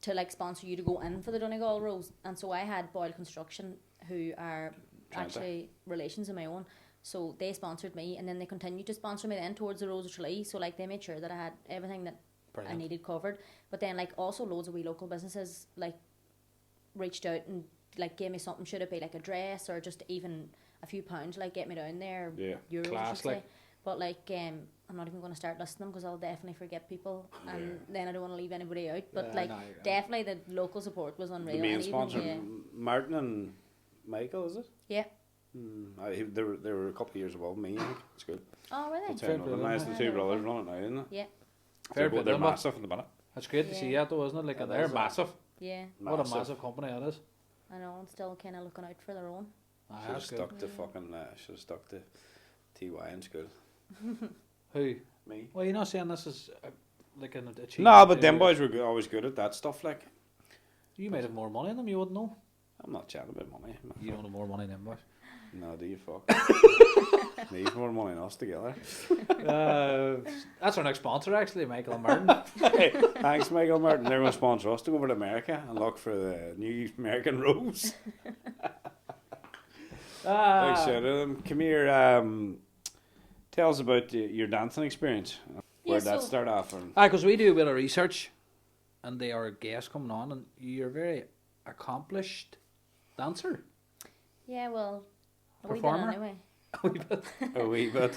to like sponsor you to go in for the Donegal Rose. And so I had Boyle Construction, who are actually relations of my own. So they sponsored me, and then they continued to sponsor me then towards the Rose of Tralee. So like they made sure that I had everything that I needed covered. But then like also loads of wee local businesses like reached out and like gave me something. Should it be like a dress or just even a few pounds, like get me down there? Yeah, euros, class, I should like. say. But like I'm not even going to start listing them because I'll definitely forget people, and then I don't want to leave anybody out. But definitely the local support was unreal. The main and sponsor, even, Martin and Michael, is it? yeah. They were a couple of years above me. I think it's good. Oh, really? It's the two brothers running now, isn't it? Yeah. They're massive in the minute. It's great to see that though, isn't it? Like, they're massive. Yeah. What a massive company that is. I know, and still kind of looking out for their own. Should have stuck to should have stuck to TY in school. Who? Me. Well, you're not saying this is like an achievement. No, but them boys were always good at that stuff. Like, You might have more money than them, you wouldn't know. I'm not chatting about money. You don't have more money than them boys. No, do you fuck? Needs more money than us together. That's our next sponsor, actually, Michael and Martin. Hey, thanks, Michael and Martin. They're going to sponsor us to go over to America and look for the new American Rose. Thanks, shout out to them. Come here. Tell us about your dancing experience. Where'd that start off? Because we do a bit of research, and they are guests coming on, and you're a very accomplished dancer. Yeah, well, a Performer? wee bit anyway. A wee bit.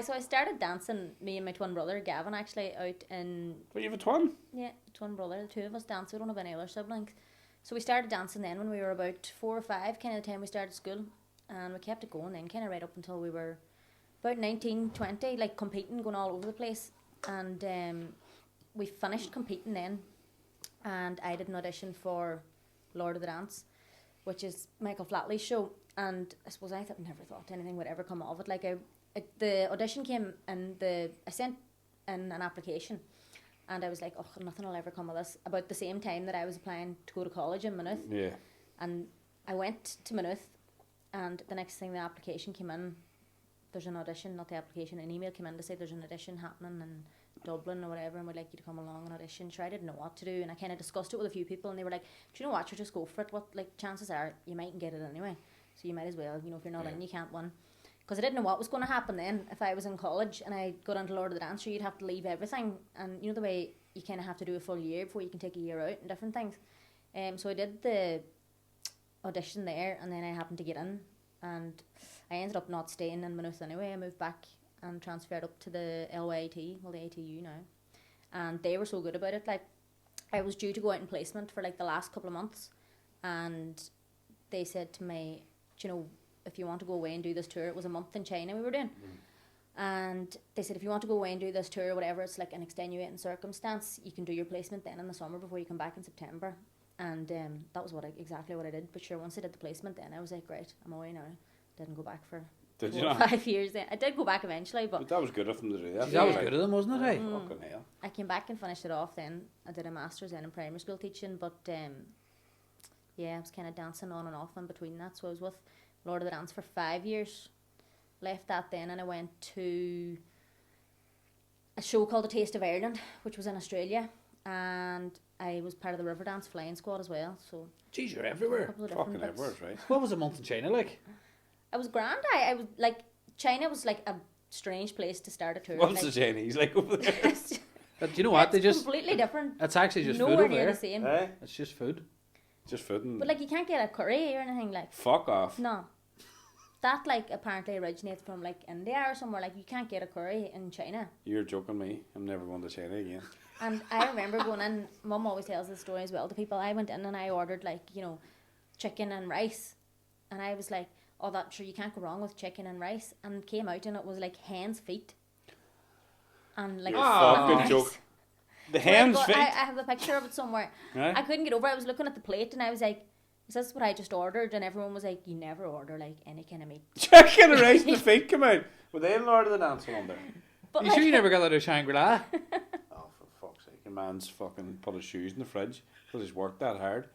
So I started dancing, me and my twin brother Gavin, actually, out in... But you have a twin? Yeah, twin brother. The two of us dance. We don't have any other siblings. So we started dancing then when we were about 4 or 5, kind of the time we started school. And we kept it going then, kind of right up until we were about 19, 20, like competing, going all over the place. And we finished competing then. And I did an audition for Lord of the Dance, which is Michael Flatley's show. And I suppose I never thought anything would ever come of it. Like the audition came and I sent in an application, and I was like, oh, nothing will ever come of this. About the same time that I was applying to go to college in Maynooth. Yeah. And I went to Maynooth, and the next thing the application came in, there's an audition, not the application, an email came in to say there's an audition happening in Dublin or whatever, and we'd like you to come along and audition. Sure, I didn't know what to do, and I kind of discussed it with a few people, and they were like, do you know what, you just go for it. What, like, chances are you mightn't get it anyway. So you might as well, if you're not in, you can't win. Because I didn't know what was going to happen then. If I was in college and I got into Lord of the Dance, you'd have to leave everything. And you know the way you kind of have to do a full year before you can take a year out and different things. So I did the audition there, and then I happened to get in. And I ended up not staying in Maynooth anyway. I moved back and transferred up to the LYT, well, the ATU now. And they were so good about it. Like, I was due to go out in placement for like the last couple of months. And they said to me, if you want to go away and do this tour, it was a month in China we were doing. And they said, if you want to go away and do this tour or whatever, it's like an extenuating circumstance, you can do your placement then in the summer before you come back in September. And that was exactly what I did. But sure, once I did the placement then, I was like, great, I'm away now. Didn't go back for 4 or 5 years then. I did go back eventually, but that was good of them to do that. That was good of them, wasn't it? Hey? Fucking hell. I came back and finished it off then. I did a master's then in primary school teaching, but yeah, I was kind of dancing on and off in between that. So I was with Lord of the Dance for 5 years. Left that then, and I went to a show called The Taste of Ireland, which was in Australia, and I was part of the Riverdance flying squad as well. So Jeez, you're everywhere. a couple of different Fucking bits. everywhere, right? What was a month in China like? It was grand. I was like, China was like a strange place to start a tour. What's like, the Chinese like over there? But do you know what? They It's just completely different. it's actually just food Nowhere over near there. the same. Eh? It's just food. Just food and But like you can't get a curry or anything like. fuck off. No. That like apparently originates from like India or somewhere. Like you can't get a curry in China. You're joking me. I'm never going to China again. And I remember going in. Mum always tells this story as well to people. I went in and I ordered like chicken and rice, and I was like, "Oh, that sure you can't go wrong with chicken and rice." And came out and it was like hen's feet. And like You're fucking joke. The hen's feet. I have the picture of it somewhere. Right? I couldn't get over it. I was looking at the plate and I was like, "Is this what I just ordered?" And everyone was like, "You never order like any kind of meat." Chicken and rice and the feet come out. Were they in Lord of the Dance on there? But You sure you never got that at Shangri-La? Oh, for fuck's sake. A man's fucking put his shoes in the fridge because he's worked that hard.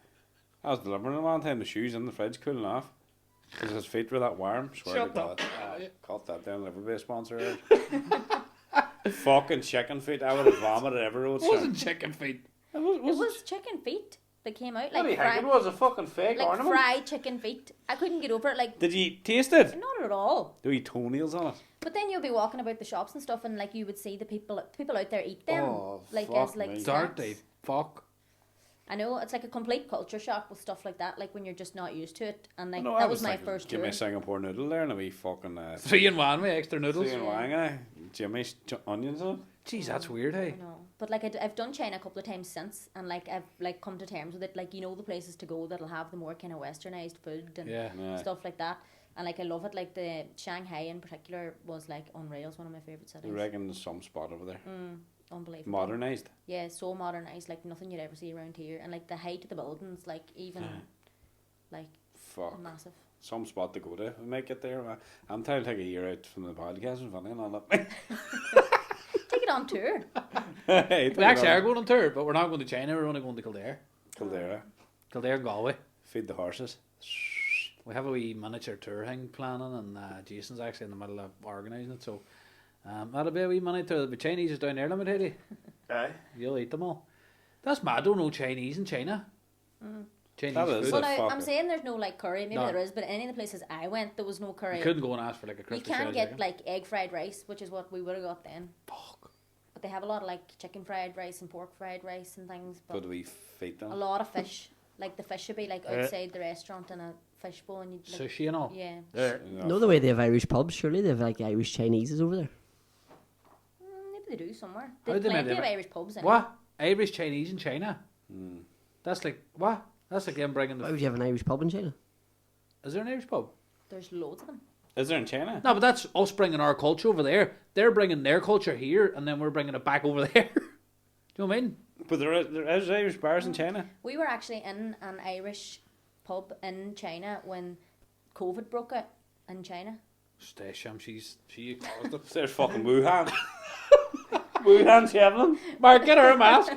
I was delivering him one time, the shoes in the fridge cooling off because his feet were that warm. Swear Shut to up. God. Caught that down, Liverpool sponsor. Fucking chicken feet. I would have vomited everywhere. It wasn't chicken feet. It it was chicken feet that came out What do you like think? It fried, was a fucking fake like ornament. fried chicken feet. I couldn't get over it. Like Did you taste it? not at all. Do you toenails on it? But then you'll be walking about the shops and stuff, and like you would see the people out there eat them, Oh, like fuck as like me. snacks. Dirty fuck. I know it's like a complete culture shock with stuff like that. Like when you're just not used to it, and like No, I that was my thinking, first give tour. me a Singapore noodle there and a wee fucking 3 in 1 with extra noodles. three and wang, Jimmy's onions on it. Jeez, that's weird, hey. I know, but like I've done China a couple of times since, and like I've like come to terms with it. Like the places to go that'll have the more kind of westernized food and Yeah. Yeah. stuff like that. And like I love it. Like the Shanghai in particular was like unreal. It's one of my favorite I cities. reckon there's some spot over there. Unbelievable. Modernised. Yeah, so modernized. Like nothing you'd ever see around here. And like the height of the buildings, like even like Fuck. massive. Some spot to go to. We might get there. I'm trying to take a year out from the podcast and funny and all that. Take it on tour. Hey, We actually are going on tour, but we're not going to China. We're only going to Kildare. Kildare. Kildare and Galway. Feed the horses. We have a wee miniature tour thing planning, and Jason's actually in the middle of organising it. So that'll be a wee mini tour. The Chinese is down there, let me tell you. Aye. You'll eat them all. That's mad. I don't know Chinese in China. Chinese That is food. Well, it. now, Fuck I'm it. saying there's no like curry. Maybe No. there is, but any of the places I went, there was no curry. You couldn't go and ask for like a You Christmas can fried get chicken. like egg fried rice, which is what we would have got then. Fuck. But they have a lot of like chicken fried rice and pork fried rice and things. But Put a wee feet a on. lot of fish. Like the fish should be like outside the restaurant in a fish bowl, and you like, Sushi and all. yeah. There. No, the way they have Irish pubs, surely they have like Irish Chineses over there. Maybe they do somewhere. How There's they made plenty of it? Irish pubs. Anyway. What? Irish Chinese in China? Mm. That's like, what? That's like them bringing Why the... would you have an Irish pub in China? Is there an Irish pub? There's loads of them. Is there in China? No, but that's us bringing our culture over there. They're bringing their culture here, and then we're bringing it back over there. Do you know what I mean? But there is Irish bars in China. We were actually in an Irish pub in China when COVID broke out in China. Stay sham, she caused it. There's fucking Wuhan. Wuhan Shevlin. Mark, get her a mask.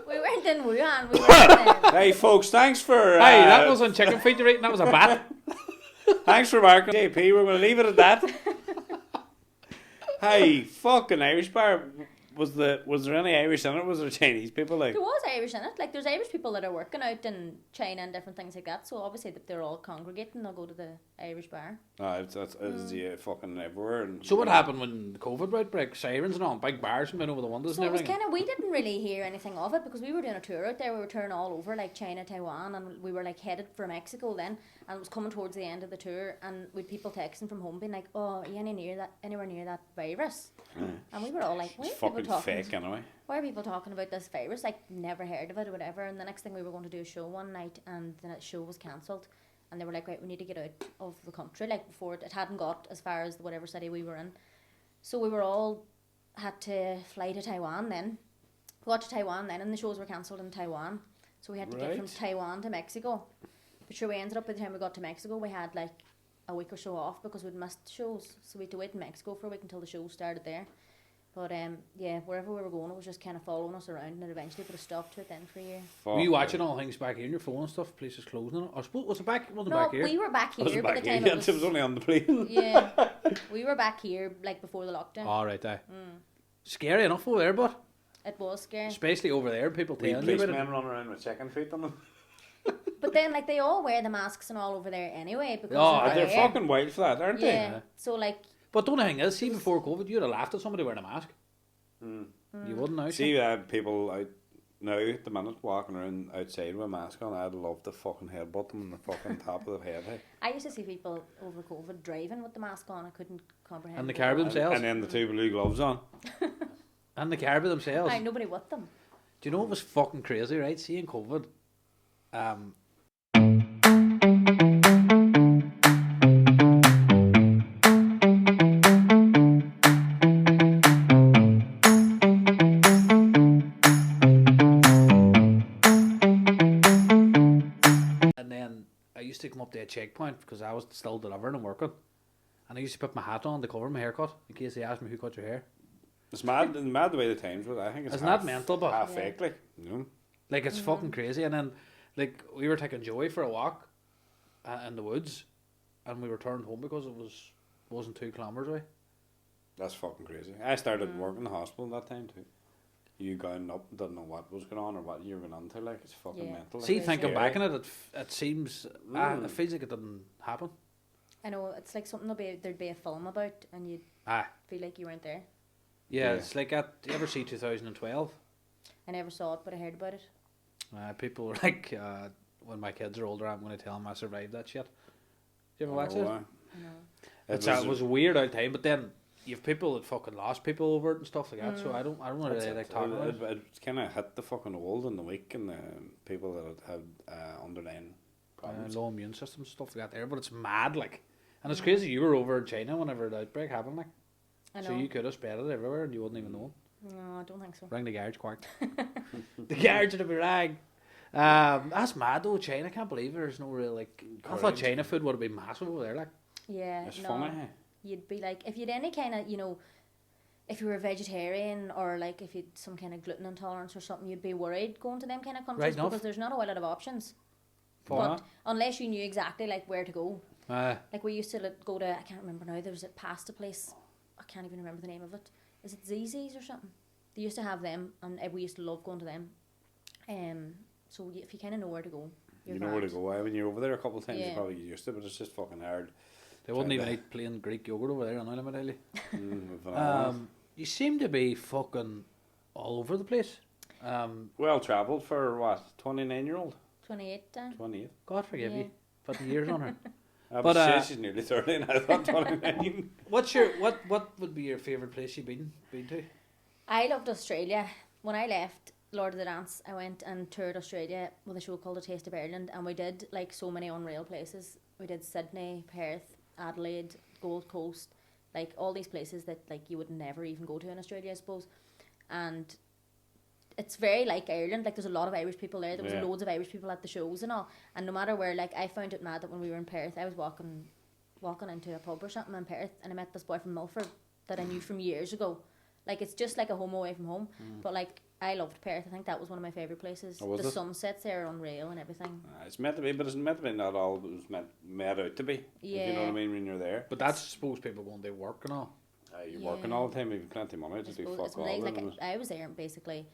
We weren't in Wuhan. We were in, Hey folks, thanks for Hey, that wasn't chicken feet you're eating, that was a bat. thanks for marking JP. We're gonna leave it at that. Hey, fucking Irish bar. Was there any Irish in it? Was there Chinese people like? there was Irish in it. Like there's Irish people that are working out in China and different things like that. So obviously that they're all congregating. They'll go to the Irish bar. No, it's yeah, fucking everywhere. And So what happened when the COVID outbreak? Sirens and all, big bars coming over the windows So and it was everything. kind of, we didn't really hear anything of it because we were doing a tour out there. We were touring all over like China, Taiwan, and we were like headed for Mexico then. And it was coming towards the end of the tour, and we'd people texting from home being like, "Oh, are you anywhere near that virus?" And we were all like, "Why it's are people fucking talking? fake anyway. Why are people talking about this virus? Like, never heard of it or whatever." And the next thing we were going to do a show one night, and the show was cancelled. And they were like, "Right, we need to get out of the country." Like before it hadn't got as far as whatever city we were in. So we were all had to fly to Taiwan then. We got to Taiwan then, and the shows were cancelled in Taiwan. So we had to get from Right. Taiwan to Mexico. But sure, we ended up by the time we got to Mexico, we had like a week or so off because we'd missed shows. So we had to wait in Mexico for a week until the show started there. But yeah, wherever we were going, it was just kind of following us around, and it eventually put a stop to it then for a year. Were you watching all things back here on your phone and stuff? Places closing and all? Or suppose, was it back? Wasn't No, back here? we were back I was here by back the here time yet. It was only on the plane. yeah, we were back here like before the lockdown. All right, aye. Scary enough over there, but It was scary. especially over there, people We telling you about policemen it. running around with chicken feet on them. But then like they all wear the masks and all over there anyway because Oh, of the They're air. fucking wild for that, aren't Yeah. So like But the only thing is, see, before COVID, you'd have laughed at somebody wearing a mask. they? You wouldn't now. See people out now at the minute walking around outside with a mask on. I'd love to fucking headbutt them in the fucking top of the head. Hey. I used to see people over COVID driving with the mask on. I couldn't comprehend. And the it. car themselves. And then the two blue gloves on. And the car by themselves. Aye, nobody with them. Do you know what was fucking crazy, right? Seeing COVID. And then I used to come up to a checkpoint because I was still delivering and working. And I used to put my hat on to cover my haircut in case they asked me who cut your hair. It's mad the way the times were. I think it's Isn't half, that mental, but half fake, like, you know. like it's fucking crazy. And then like we were taking Joey for a walk in the woods, and we returned home because it wasn't 2 kilometers away. That's fucking crazy. I started working in the hospital that time too. You going up, didn't know what was going on or what you were going into. Like, it's fucking Yeah. mental. See, like, thinking scary. back on it, it seems it feels like it didn't happen. I know, it's like something there'd be a film about and you'd Ah, feel like you weren't there. yeah, Yeah. it's like that. You ever see 2012? I never saw it, but I heard about it. People were like, when my kids are older, I'm going to tell them I survived that shit. Did you ever watch Oh, it? I know. It was a weird out time, but then you have people that fucking lost people over it and stuff like that. So I don't That's really it. like talking about it. It kind of hit the fucking old in the week and the people that had underlying problems. Low immune system stuff like that there, but it's mad like, and it's crazy. You were over in China whenever the outbreak happened, like, I know. so you could have spread it everywhere and you wouldn't even know. No, I don't think so. Ring the garage, quack. The garage would be rang. That's mad though. China, I can't believe there's no real like. I thought Correct. China food would have been massive over there, like. Yeah, It's no. funny, hey? You'd be like, if you'd any kind of, you know, if you were a vegetarian or like if you'd some kind of gluten intolerance or something, you'd be worried going to them kind of countries Right enough. because there's not a lot of options. Fuck. But unless you knew exactly like where to go. Like Like we used to go to, I can't remember now, there was a pasta place, I can't even remember the name of it. Is it Zzz's or something? They used to have them and we used to love going to them. So if you kind of know where to go, you're You know where to grand. go. When you're over there a couple of times, Yeah. you probably get used to it, but it's just fucking hard. they wouldn't even Kinda. eat plain Greek yogurt over there, let me tell you. With vanilla. You seem to be fucking all over the place. Well travelled for what? 29-year-old? 28 Dan? 28. God forgive Yeah. you, putting years on her. I But, was she's nearly 30 and I thought 29. What's your what would be your favourite place you've been to? I loved Australia. When I left Lord of the Dance, I went and toured Australia with a show called A Taste of Ireland, and we did like so many unreal places. We did Sydney, Perth, Adelaide, Gold Coast, like all these places that like you would never even go to in Australia, I suppose. And it's very like Ireland. Like there's a lot of Irish people there. There was Yeah. loads of Irish people at the shows and all. And no matter where, like I found it mad that when we were in Perth, I was walking into a pub or something in Perth, and I met this boy from Milford that I knew from years ago. Like it's just like a home away from home. But like I loved Perth. I think that was one of my favourite places. Oh, was The it? sunsets there are unreal and everything. It's meant to be, but it's meant to be not all it was meant out to be. If you know what I Yeah. mean when you're there. But that's suppose people going to work and all. You're Yeah. working all the time, you've plenty of money I to do suppose fuck it's all. nice. Like, Like I was there and basically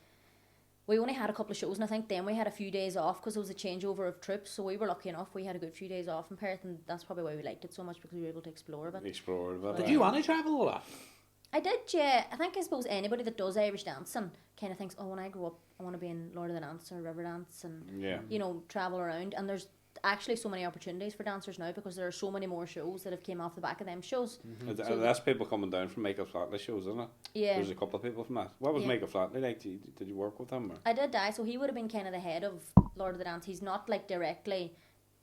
we only had a couple of shows, and I think then we had a few days off because there was a changeover of trips. So we were lucky enough; we had a good few days off in Perth, and that's probably why we liked it so much because we were able to explore a bit. explore. But, Did you want to travel a lot? I did, yeah. I suppose anybody that does Irish dancing kind of thinks, oh, when I grow up, I want to be in Lord of the Dance or River Dance and, Yeah. you know, travel around. And there's actually so many opportunities for dancers now because there are so many more shows that have came off the back of them shows. So That's people coming down from Make Up Flatley shows, isn't it? Yeah. There's a couple of people from that. What was Yeah. Make Up Flatley like? Did you work with him? Or? I did die, so he would have been kind of the head of Lord of the Dance. He's not like directly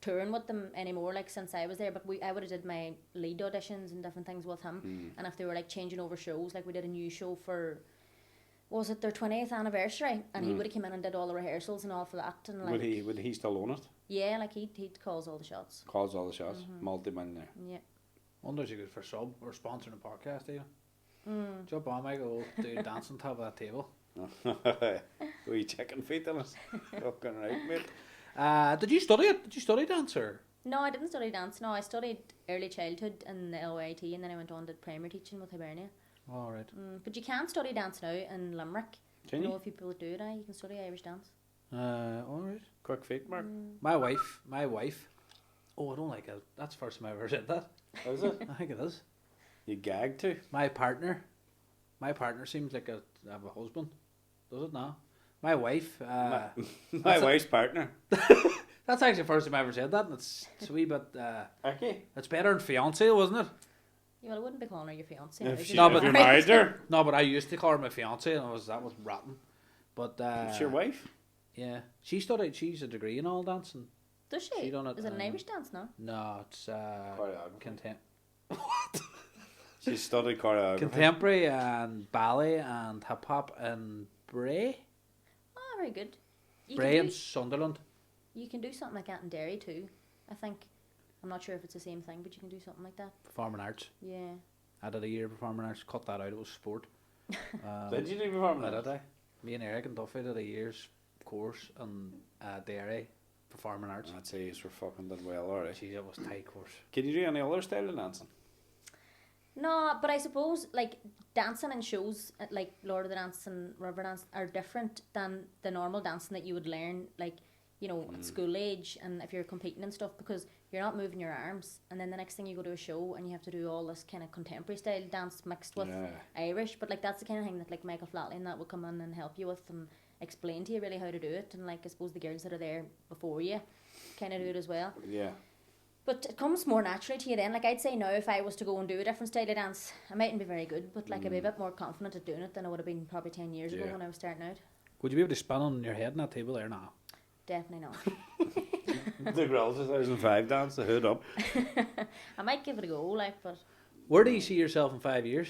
touring with them anymore, like since I was there. But I would have did my lead auditions and different things with him. And if they were like changing over shows, like we did a new show for, was it their 20th anniversary? And he would have come in and did all the rehearsals and all for that. And like, Would he still own it? yeah, like he calls all the shots. Calls all the shots. Multi-millionaire. Yeah. Wonder if you could for sub or sponsoring a podcast, do you? Jump on, Michael. We'll do dance on top of that table. Wee chicken feet on it. Fucking right, mate. Did you study it? Did you study dance or? No, I didn't study dance. No, I studied early childhood in the LYT, and then I went on to primary teaching with Hibernia. All right. But you can study dance now in Limerick. Can You know, you? if people do it, you can study Irish dance. All right. Quick feet, Mark. My wife. Oh, I don't like it. That's the first time I ever said that. Is it? I think it is. You gagged too? My partner seems like a have a husband. Does it now? My wife. My wife's partner. That's actually the first time I ever said that, and it's a wee bit. Okay. It's better than fiance, wasn't it? Yeah, well, I wouldn't be calling her your fiance. If No, but you're married her, No, but I used to call her my fiance, and that was rotten. But it's your wife. Yeah, she studied. She's a degree in all dancing. Does she? She done it, Is it an Irish dance now? No, it's Choreography. She studied choreography. contemporary and ballet and hip hop and Bray. Oh, very good. Bray and Sunderland. You can do something like that in Derry too, I think. I'm not sure if it's the same thing, but you can do something like that. Performing arts. Yeah. I did a year of performing arts. Cut that out. It was sport. Did you do performing I arts? did. Me and Eric and Duffy did a year's course in Derry performing arts. I'd say you were fucking did well, alright. Gee, it was a tight course. Can you do any other style of dancing? No, but I suppose like dancing in shows like Lord of the Dance and River Dance are different than the normal dancing that you would learn like, you know, at school age and if you're competing and stuff, because you're not moving your arms, and then the next thing you go to a show and you have to do all this kind of contemporary style dance mixed with Irish. But like that's the kind of thing that like Michael Flatley and that will come in and help you with and explain to you really how to do it, and like I suppose the girls that are there before you kind of do it as well. Yeah. But it comes more naturally to you then. Like I'd say now if I was to go and do a different style of dance, I mightn't be very good, but like I'd be a bit more confident at doing it than I would have been probably 10 years ago when I was starting out. Would you be able to spin on your head on that table there now? Definitely not. The Girls 2005 dance, the hood up. I might give it a go, like, but Where do you see yourself in 5 years?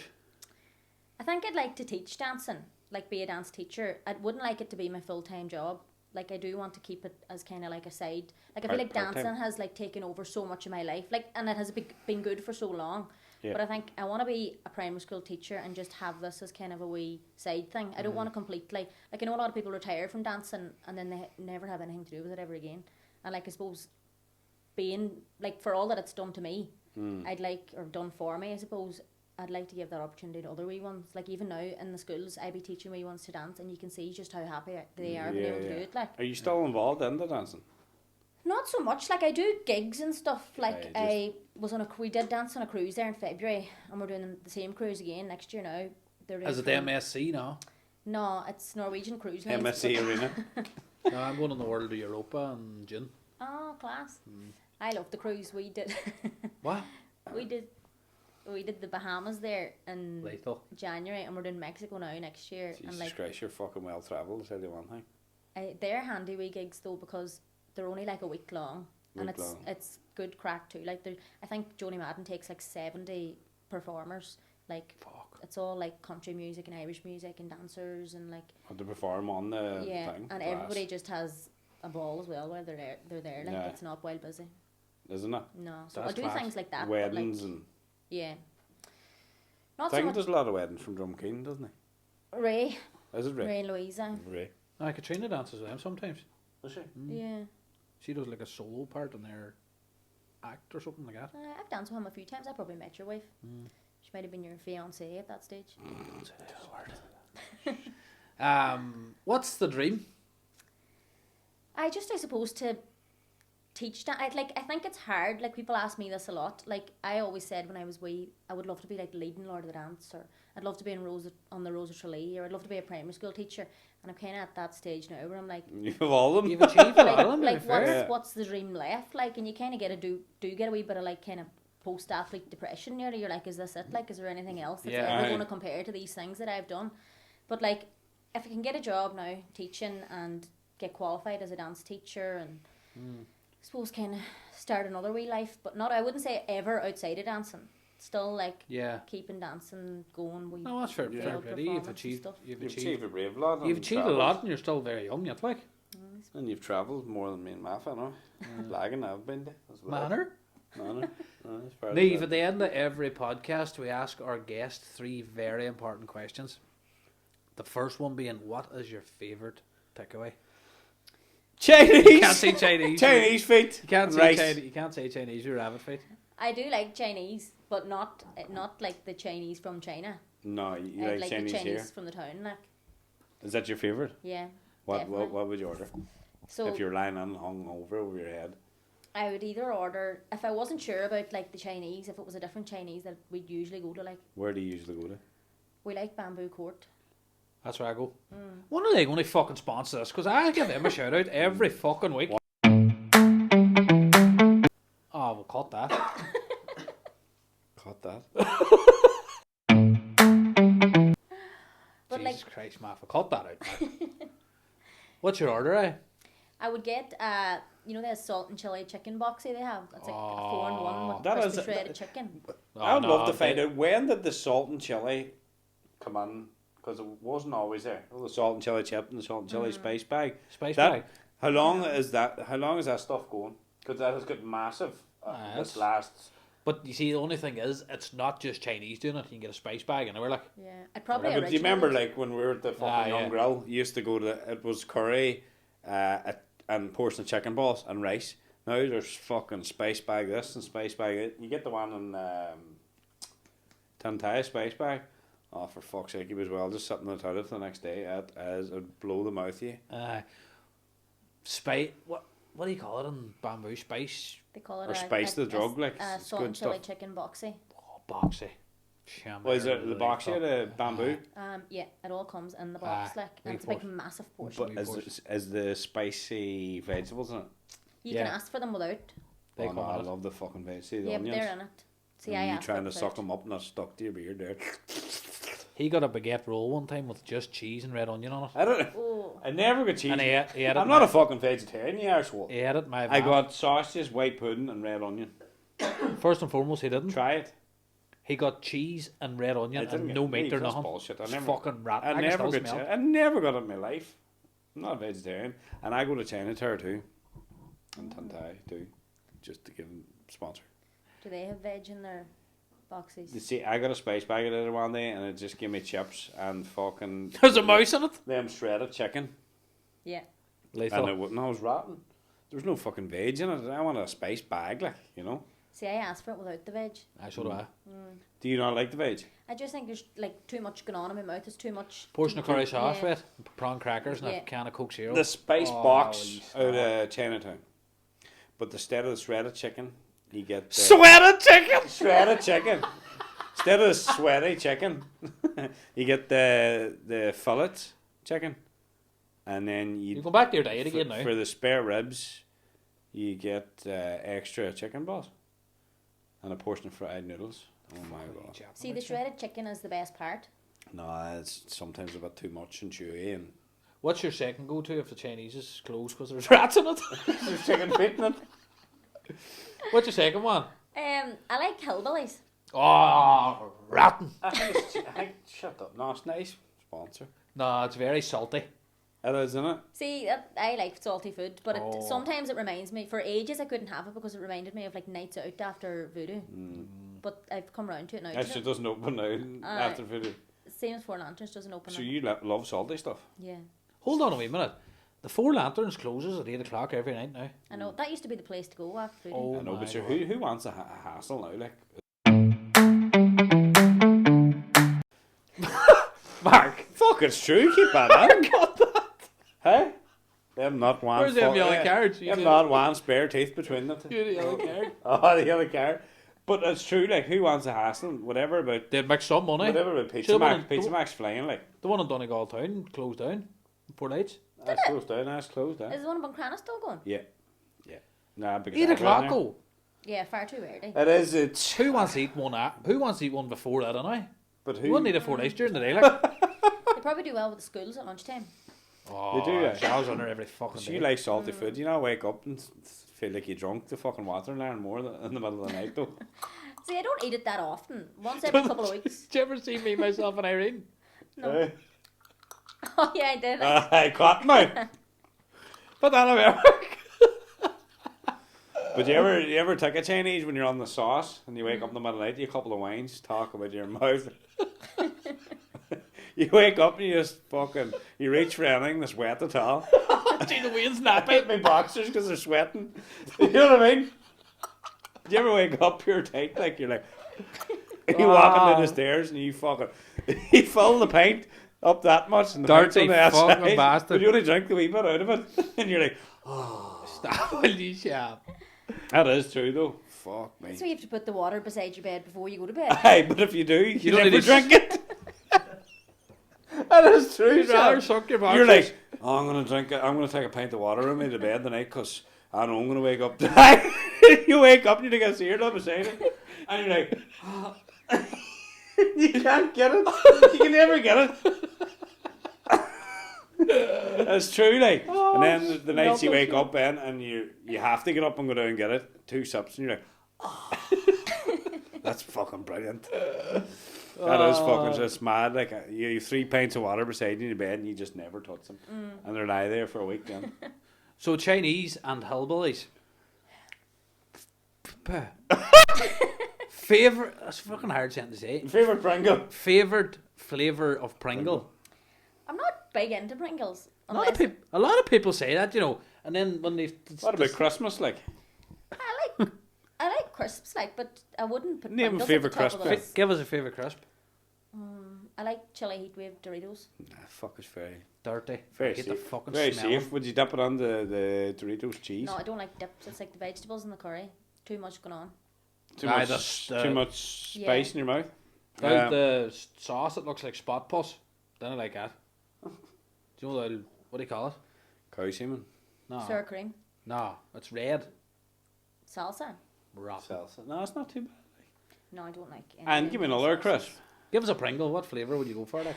I think I'd like to teach dancing, like be a dance teacher. I wouldn't like it to be my full-time job. Like I do want to keep it as kind of like a side. Like I feel like Part-time. dancing has like taken over so much of my life, like, and it has been good for so long. Yeah. But I think I want to be a primary school teacher and just have this as kind of a wee side thing. I don't want to completely, like I know a lot of people retire from dancing and then they never have anything to do with it ever again. And like I suppose being, like for all that it's done to me, I'd like, or done for me I suppose, I'd like to give that opportunity to other wee ones. Like even now in the schools I be teaching wee ones to dance and you can see just how happy they are being able to do it. Like, Are you still involved in the dancing? not so much, like I do gigs and stuff, like Yeah, I was on we did dance on a cruise there in February and we're doing the same cruise again next year now. They're doing Is it from- MSC now? No, it's Norwegian Cruise Lines. MSC Arena. No, I'm going on the World of Europa in June. Oh, class. I love the cruise. We did What? we did the Bahamas there in Lethal. January and we're doing Mexico now next year. Jesus and like Christ, you're fucking well travelled, I'll tell you one thing. they're handy wee gigs though because they're only like a week long. And Week long. it's good crack too. Like I think Joni Madden takes like 70 performers. Like Fuck. it's all like country music and Irish music and dancers and like Had to perform on the yeah, thing. and Class. everybody just has a ball as well while they're there. They're there. Like Yeah. it's not while busy. Isn't it? No, so That's I do class. things like that. Weddings but like, and... yeah. I Not so think much. there's a lot of weddings from Drumkeen, doesn't it? Ray, Is it Ray? Ray and Louisa. Ray. Katrina dances with them sometimes. Is she? Yeah, She does like a solo part in their act or something like that. I've danced with him a few times. I probably met your wife. She might have been your fiance at that stage. What's the dream? I suppose to teach that. I think it's hard. Like people ask me this a lot. Like I always said when I was wee, I would love to be like leading Lord of the Dance, or I'd love to be on the Rose of Tralee, or I'd love to be a primary school teacher. And I'm kind of at that stage now where I'm like, You have all of them? You've achieved a lot like, of them, to be like fair. what's the dream left? Like, and you kind of get get a wee bit of like kind of post athlete depression. You're like, is this it? Like, is there anything else that's Yeah. ever Aye. going to compare to these things that I've done? But like, if I can get a job now teaching and get qualified as a dance teacher and I suppose kind of start another wee life, but not, I wouldn't say ever outside of dancing. Still like Yeah. keeping dancing going. We No, that's fair. Yeah. Fair field play. You've performance and achieved. stuff. You've You've achieved. achieved a brave lot. You've and achieved a travelled. lot, and you're still very young yet, like. And you've travelled more than me and Mafa, no? Lagging I've been to as well. Manner. Manor. No, as far as Niamh, that. at the end of every podcast, we ask our guest 3 very important questions. The first one being, what is your favourite takeaway? Chinese! You can't say Chinese. Chinese feet! You can't say Rice. Chinese. You can't say Chinese. You're rabbit feet. I do like Chinese, but not like the Chinese from China. No, you I like like Chinese the Chinese here? from the town, like Is that your favourite? yeah. What definitely. what would you order? So If you're lying on hung over your head. I would either order, if I wasn't sure about like the Chinese, if it was a different Chinese that we'd usually go to, like Where do you usually go to? we like Bamboo Court. That's where I go. When are they going to fucking sponsor this? Because I give them a shout out every fucking week. Oh, we'll cut that. Cut that. But Jesus Christ, Matt, cut that out. What's your order, eh? I would get, you know, that salt and chili chicken boxy they have. That's like a 4-in-1 with That crispy is- shredded chicken. I would love to find out when did the salt and chili come in, because it wasn't always there. Oh, the salt and chili chip and the salt and chili spice bag. Spice That- bag. How long is that? How long is that stuff going? Because that has got massive. This last. But you see, the only thing is, it's not just Chinese doing it. You can get a spice bag, and we're like, Yeah, I'd probably But do you remember, originally- like when we were at the fucking Young yeah. Grill, you used to go to it was curry, and portion of chicken balls and rice. Now there's fucking spice bag this and spice bag it. You get the one in Tantaya spice bag. Oh, for fuck's sake, you as well just sitting in the toilet for the next day. It would blow the mouth of you. spice. What do you call it in bamboo? Spice. They call it Or spice the drug, like, it's salt good and chili stuff. chicken boxy. Oh, boxy. What is it? The box here, the bamboo. Yeah, it all comes in the box, like, and it's a big, massive portion. But is the spicy vegetables in it? You can ask for them without. They Oh, come no, I in it. love the fucking veg. See the Yeah, but onions. they're in it. See, I And you asked trying for to it suck without. them up and they're stuck to your beard there. He got a baguette roll one time with just cheese and red onion on it. I don't. Oh, I never got cheese. And he ate it. I'm not a fucking vegetarian, you arsehole. He ate it, my I man. got sausages, white pudding, and red onion. First and foremost, he didn't. Try it. He got cheese and red I onion didn't and get no meat or that's nothing. bullshit. It's fucking rat. I can still smell it. I never got it in my life. I'm not a vegetarian, and I go to Chinatown too, and Tantai too, just to give them sponsor. do they have veg in their boxes? You see, I got a spice bag of it one day, and it just gave me chips and fucking. There's a mouse in it. Them shredded chicken, Yeah. Lethal. and it wouldn't. I was rotten. There was no fucking veg in it. I want a spice bag, like, you know. See, I asked for it without the veg. So do I. Do you not like the veg? I just think there's like too much going on in my mouth. There's too much. Portion of curry sauce Yeah. with it, prawn crackers, and Yeah. a can of Coke Zero. The spice Oh, box holy out of Chinatown, but instead of the shredded chicken, you get Sweated chicken! shredded chicken. Instead of the sweaty chicken, you get the fillet chicken, and then You you go back to your diet again now. for the spare ribs, you get extra chicken balls and a portion of fried noodles. Oh my god! See, the shredded chicken is the best part. No, it's sometimes a bit too much and chewy, and What's your second go-to if the Chinese is closed because there's rats in it? there's chicken feet in it. What's your second one? I like hillbillies. Oh, rotten. I think shut up. No, it's nice sponsor. No, it's very salty. It is, isn't it? See, I like salty food, but Oh. sometimes it reminds me. For ages, I couldn't have it because it reminded me of like nights out after voodoo. But I've come round to it now. Actually, it doesn't open now after food. Same as Four Lanterns doesn't open. So now. you love salty stuff? Yeah, Hold on a wee minute. The Four Lanterns closes at 8 o'clock every night now. I know that used to be the place to go after voodoo. Oh I know, my but sure, God. who wants a hassle now? Like, Mark. fuck, it's true. Keep that in. Hey, them not one. Where's them yellow cards? Them not one spare teeth between them. You're the yellow card. Oh, the yellow card. But it's true. Like, who wants a hassle? Whatever about They'd make some money. whatever about Pizza Sure, Max. but- Pizza Max flying like. The one in Donegal Town closed down. 4 nights. That's closed down. That's closed down. Is the one in Buncrana still going? Yeah. Nah, because 8 I o'clock went go. Yeah, far too early. there. It is. It's. Who wants to eat one? Who wants to eat one before that? Anyway, But you who? wouldn't need it 4 nights during the day. Like, They probably do well with the schools at lunchtime. oh, do, yeah. Showers on her every fucking So day. you like salty food? You know, wake up and feel like you're drunk to fucking water and learn more in the middle of the night, though. See, I don't eat it that often. Once every couple of weeks. Did you ever see me, myself, and Irene? No. Oh yeah, I did. I caught now. But that'll work. But you ever take a Chinese when you're on the sauce and you wake up in the middle of the night, you a couple of wines, talk about your mouth. You wake up and you just fucking, you reach for anything that's wet at all. See the wind's I nappy. hate my boxers because they're sweating. You know what I mean? Do you ever wake up pure tight, like you're like, you walking down the stairs and you fucking, you fill the pint up that much and the pint's Dirty on the outside, fucking bastard. but you only drink the wee bit out of it and you're like, Stop, will you shut? that is true though. Fuck me. So you have to put the water beside your bed before you go to bed. Aye, but if you do, you don't never need to drink it. That is true. You'd rather suck your boxers. You're like, oh, I'm gonna take a pint of water with me to bed tonight because I know I'm gonna wake up tonight. You wake up and you get seared up beside it, and you're like, oh. You can't get it. You can never get it. That's true, like. And then the nights you wake up, Ben, and you have to get up and go down and get it. 2 sips, and you're like, oh. That's fucking brilliant. That is fucking just mad. Like you have 3 pints of water beside you in bed, and you just never touch them, and they lie there for a week. Then. So Chinese and hillbillies. Favorite? That's a fucking hard sentence to say. Favorite Pringle. Favorite flavor of Pringle. I'm not big into Pringles. A lot of people say that, you know, and then when they. What about Christmas, like? I like crisps, like, but I wouldn't put Name a Pringles favourite at the top of the crisp. list. Give us a favorite crisp. I like chili heatwave Doritos. Nah, fuck, it's very Dirty. very I hate the safe. fucking Very smell. safe. Would you dip it on the Doritos cheese? No, I don't like dips. It's like the vegetables in the curry. Too much going on. Too Aye, much, that's, too much spice in your mouth. Without the sauce, it looks like spot pus. Then I like that. Do you know what do you call it? Cow semen. No. Sour cream. No, it's red. Salsa. Rotten. Salsa. No, it's not too bad. No, I don't like any. And give me another salsas. crisp. Give us a Pringle. What flavour would you go for? Like?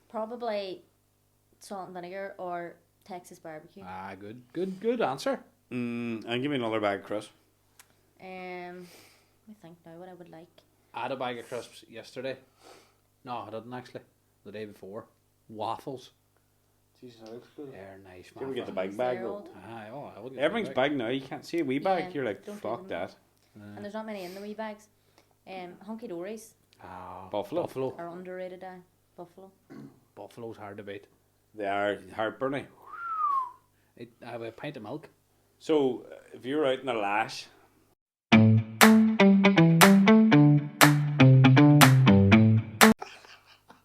Probably salt and vinegar or Texas barbecue. Ah, good answer. And give me another bag of crisp. Let me think now what I would like. I had a bag of crisps yesterday. No, I didn't actually. The day before. Waffles. Jesus, that looks good. They're nice, Do you ever man. get the big They're bag though? old. Aye, I would get Everything's the big now. You can't see a wee bag. Yeah, You're like, don't do fuck them. that. And there's not many in the wee bags. Hunky Dories Ah, Buffalo. are underrated. Buffalo. Buffalo's hard to beat. They are heartburning. I have a pint of milk. So, if you're out in a lash,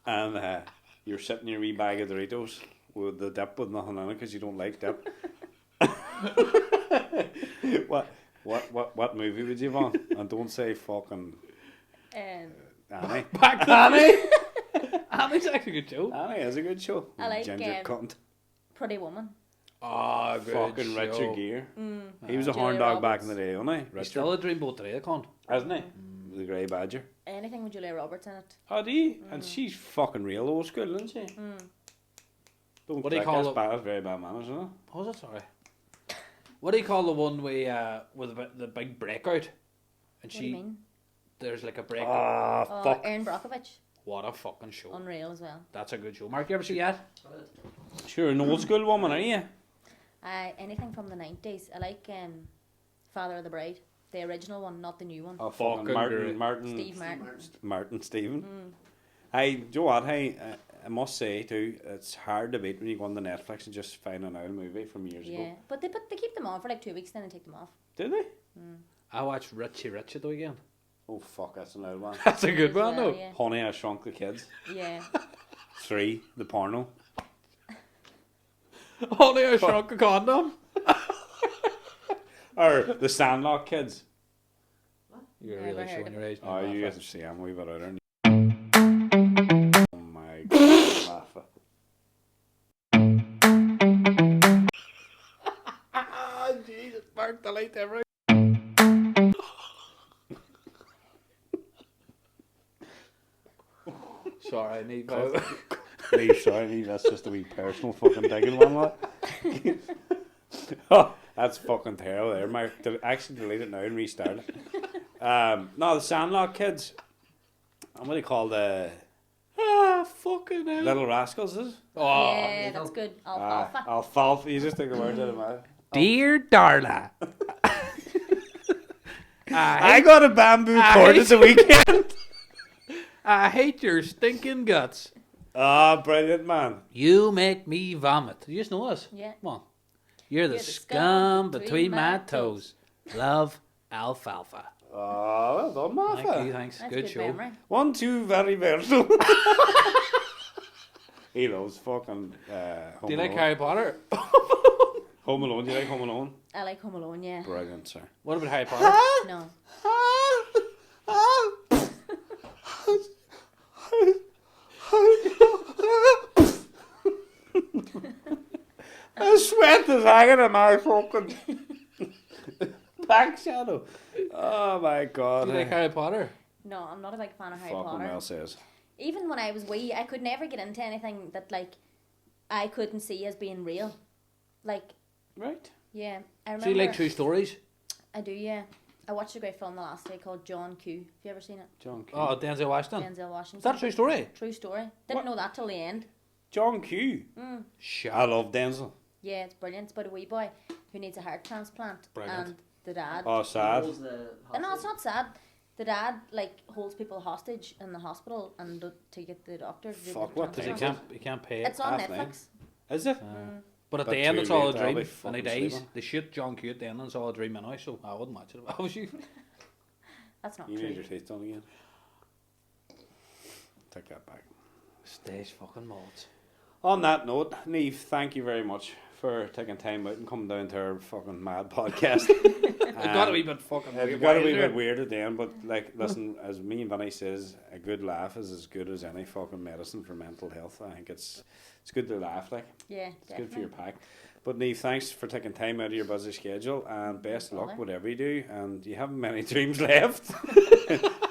and you're sitting in your wee bag of Doritos with the dip with nothing in it because you don't like dip, what movie would you want? And don't say fucking Annie. Back to Annie. Annie's actually a good show. Annie is a good show. I like, Ginger cunt. Pretty Woman. Ah, good Fucking show. Richard Gere. He was a horn Julia dog back in Roberts. the day, wasn't he? He's Richard. still a dreamboat today, con. Hasn't he? The Grey Badger. Anything with Julia Roberts in it. Oh, do you? And she's fucking real old school, isn't she? Don't What do you click, call that's it? bad, that's very bad manners, isn't it? What was it? Sorry. What do you call the one with the big breakout? And What do you mean? there's like a breakout. Ah, Oh, fuck. Erin Brockovich. What a fucking show. Unreal as well. That's a good show. Mark, you ever see that? Sure, an old school woman, are you? Anything from the 90s. I like Father of the Bride. The original one, not the new one. Oh, fucking Fucking Martin. Steve Martin. Martin Stephen. Hey, do you know what? Hey, I must say too, it's hard to beat when you go on the Netflix and just find an old movie from years Yeah, ago. but they keep them on for like 2 weeks, then they take them off. Did they? I watched Richie Rich at the weekend. Oh fuck, that's an old one. That's a good one, Well, though. yeah. Honey, I Shrunk the Kids. Yeah. 3, the porno. Honey, I Shrunk a Condom. Or the Sandlot Kids. You're Never really heard showing of your age. Oh, now, you Rafa. guys see, I'm a wee bit out there. Oh my god, Rafa. Ah, Jesus, Mark, delete everything. Sorry, I need Leave, sorry, that's just a wee personal fucking digging one, like. Oh, that's fucking terrible there, Mark. Actually delete it now and restart it. No, the Sandlot Kids. And what do you call the fucking hell. Little Rascals, is it? Oh, Yeah, that's good. Alfalfa. Alfalfa. You just take the words out of my mouth. dear Darla. I got a bamboo cord at the weekend. I hate your stinking guts. Ah, brilliant, man. You make me vomit. You just know us. Yeah. Come on. You're the scum between my toes. Love alfalfa. Oh, well done, Martha. Thank you, thanks. That's Good good show. memory. 1, 2, very versatile. He loves fucking Home Do you like Alone. Harry Potter? Home Alone. Do you like Home Alone? I like Home Alone, yeah. Brilliant, sir. What about Harry Potter? No. The sweat is hanging in my fucking back shadow. Oh my god. Do you like Harry Potter? No, I'm not a big fan of Harry Fucking Potter. well says. Even when I was wee, I could never get into anything that like I couldn't see as being real. Like, Right. yeah, I remember. Do you like true stories? I do, yeah. I watched a great film the last day called John Q. Have you ever seen it? John Q. Oh, Denzel Washington. Denzel Washington. Is that a true story? True story. Didn't know that till the end. John Q. Shut I love Denzel. Yeah, it's brilliant. It's about a wee boy who needs a heart transplant. Brilliant. And the dad... Oh, sad. No, it's not sad. The dad, like, holds people hostage in the hospital and to get the doctor to do Fuck, the what does Because he transplant. he can't pay it. It's on Half name. Netflix. Is it? But at But the end, too it's all a late, I'll dream, be and he fucking dies. sleeping. They shoot John Q at the end, and it's all a dream anyway. So I wouldn't watch it if I was you. That's not You true. need your teeth done again. Take that back. Stays fucking mods. On that note, Niamh, thank you very much for taking time out and coming down to our fucking mad podcast. It got a wee bit fucking It weird. got a wee bit weird at the end, but like, listen, as me and Vinny says, a good laugh is as good as any fucking medicine for mental health. I think it's good to laugh, like. Yeah, It's good for your definitely. pack. But Niamh, thanks for taking time out of your busy schedule, and best of luck bother. whatever you do. And you haven't many dreams left,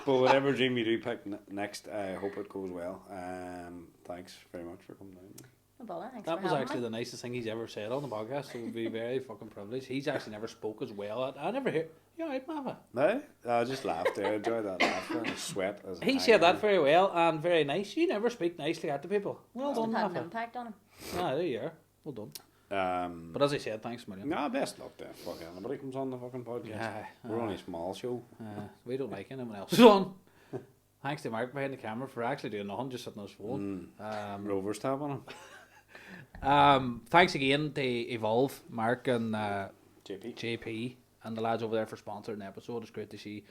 but whatever dream you do pick next, I hope it goes well. Thanks very much for coming down. No bother. Thanks That for was having actually me. the nicest thing he's ever said on the podcast. So it would be very fucking privileged. He's actually never spoke as well. I never hear. You alright, Mava? No, I just laughed there. I enjoyed that laughter and the sweat. As He hanging said that on. very well and very nice. You never speak nicely at the people. Well Must done, have had an Mava. impact on him. Ah, there you are. Well done. Um, But as I said, thanks, million. no, best luck there. Fuck anybody comes on the fucking podcast. Yeah, We're only a small show. we don't like anyone else on. Thanks to Mark behind the camera for actually doing nothing, just sitting on his phone. Rovers tab on him. Thanks again to Evolve, Mark and JP. JP and the lads over there for sponsoring the episode. It's great to see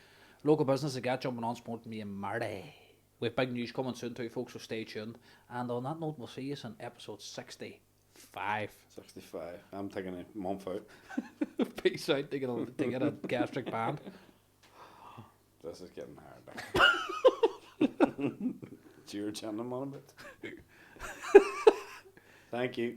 local businesses get jumping on supporting me and Marty. We have big news coming soon too, folks, so stay tuned. And on that note, we'll see you in episode 65. 65. I'm taking a month out. Peace out, taking a gastric band. This is getting hard. It's your channel on a bit. Thank you.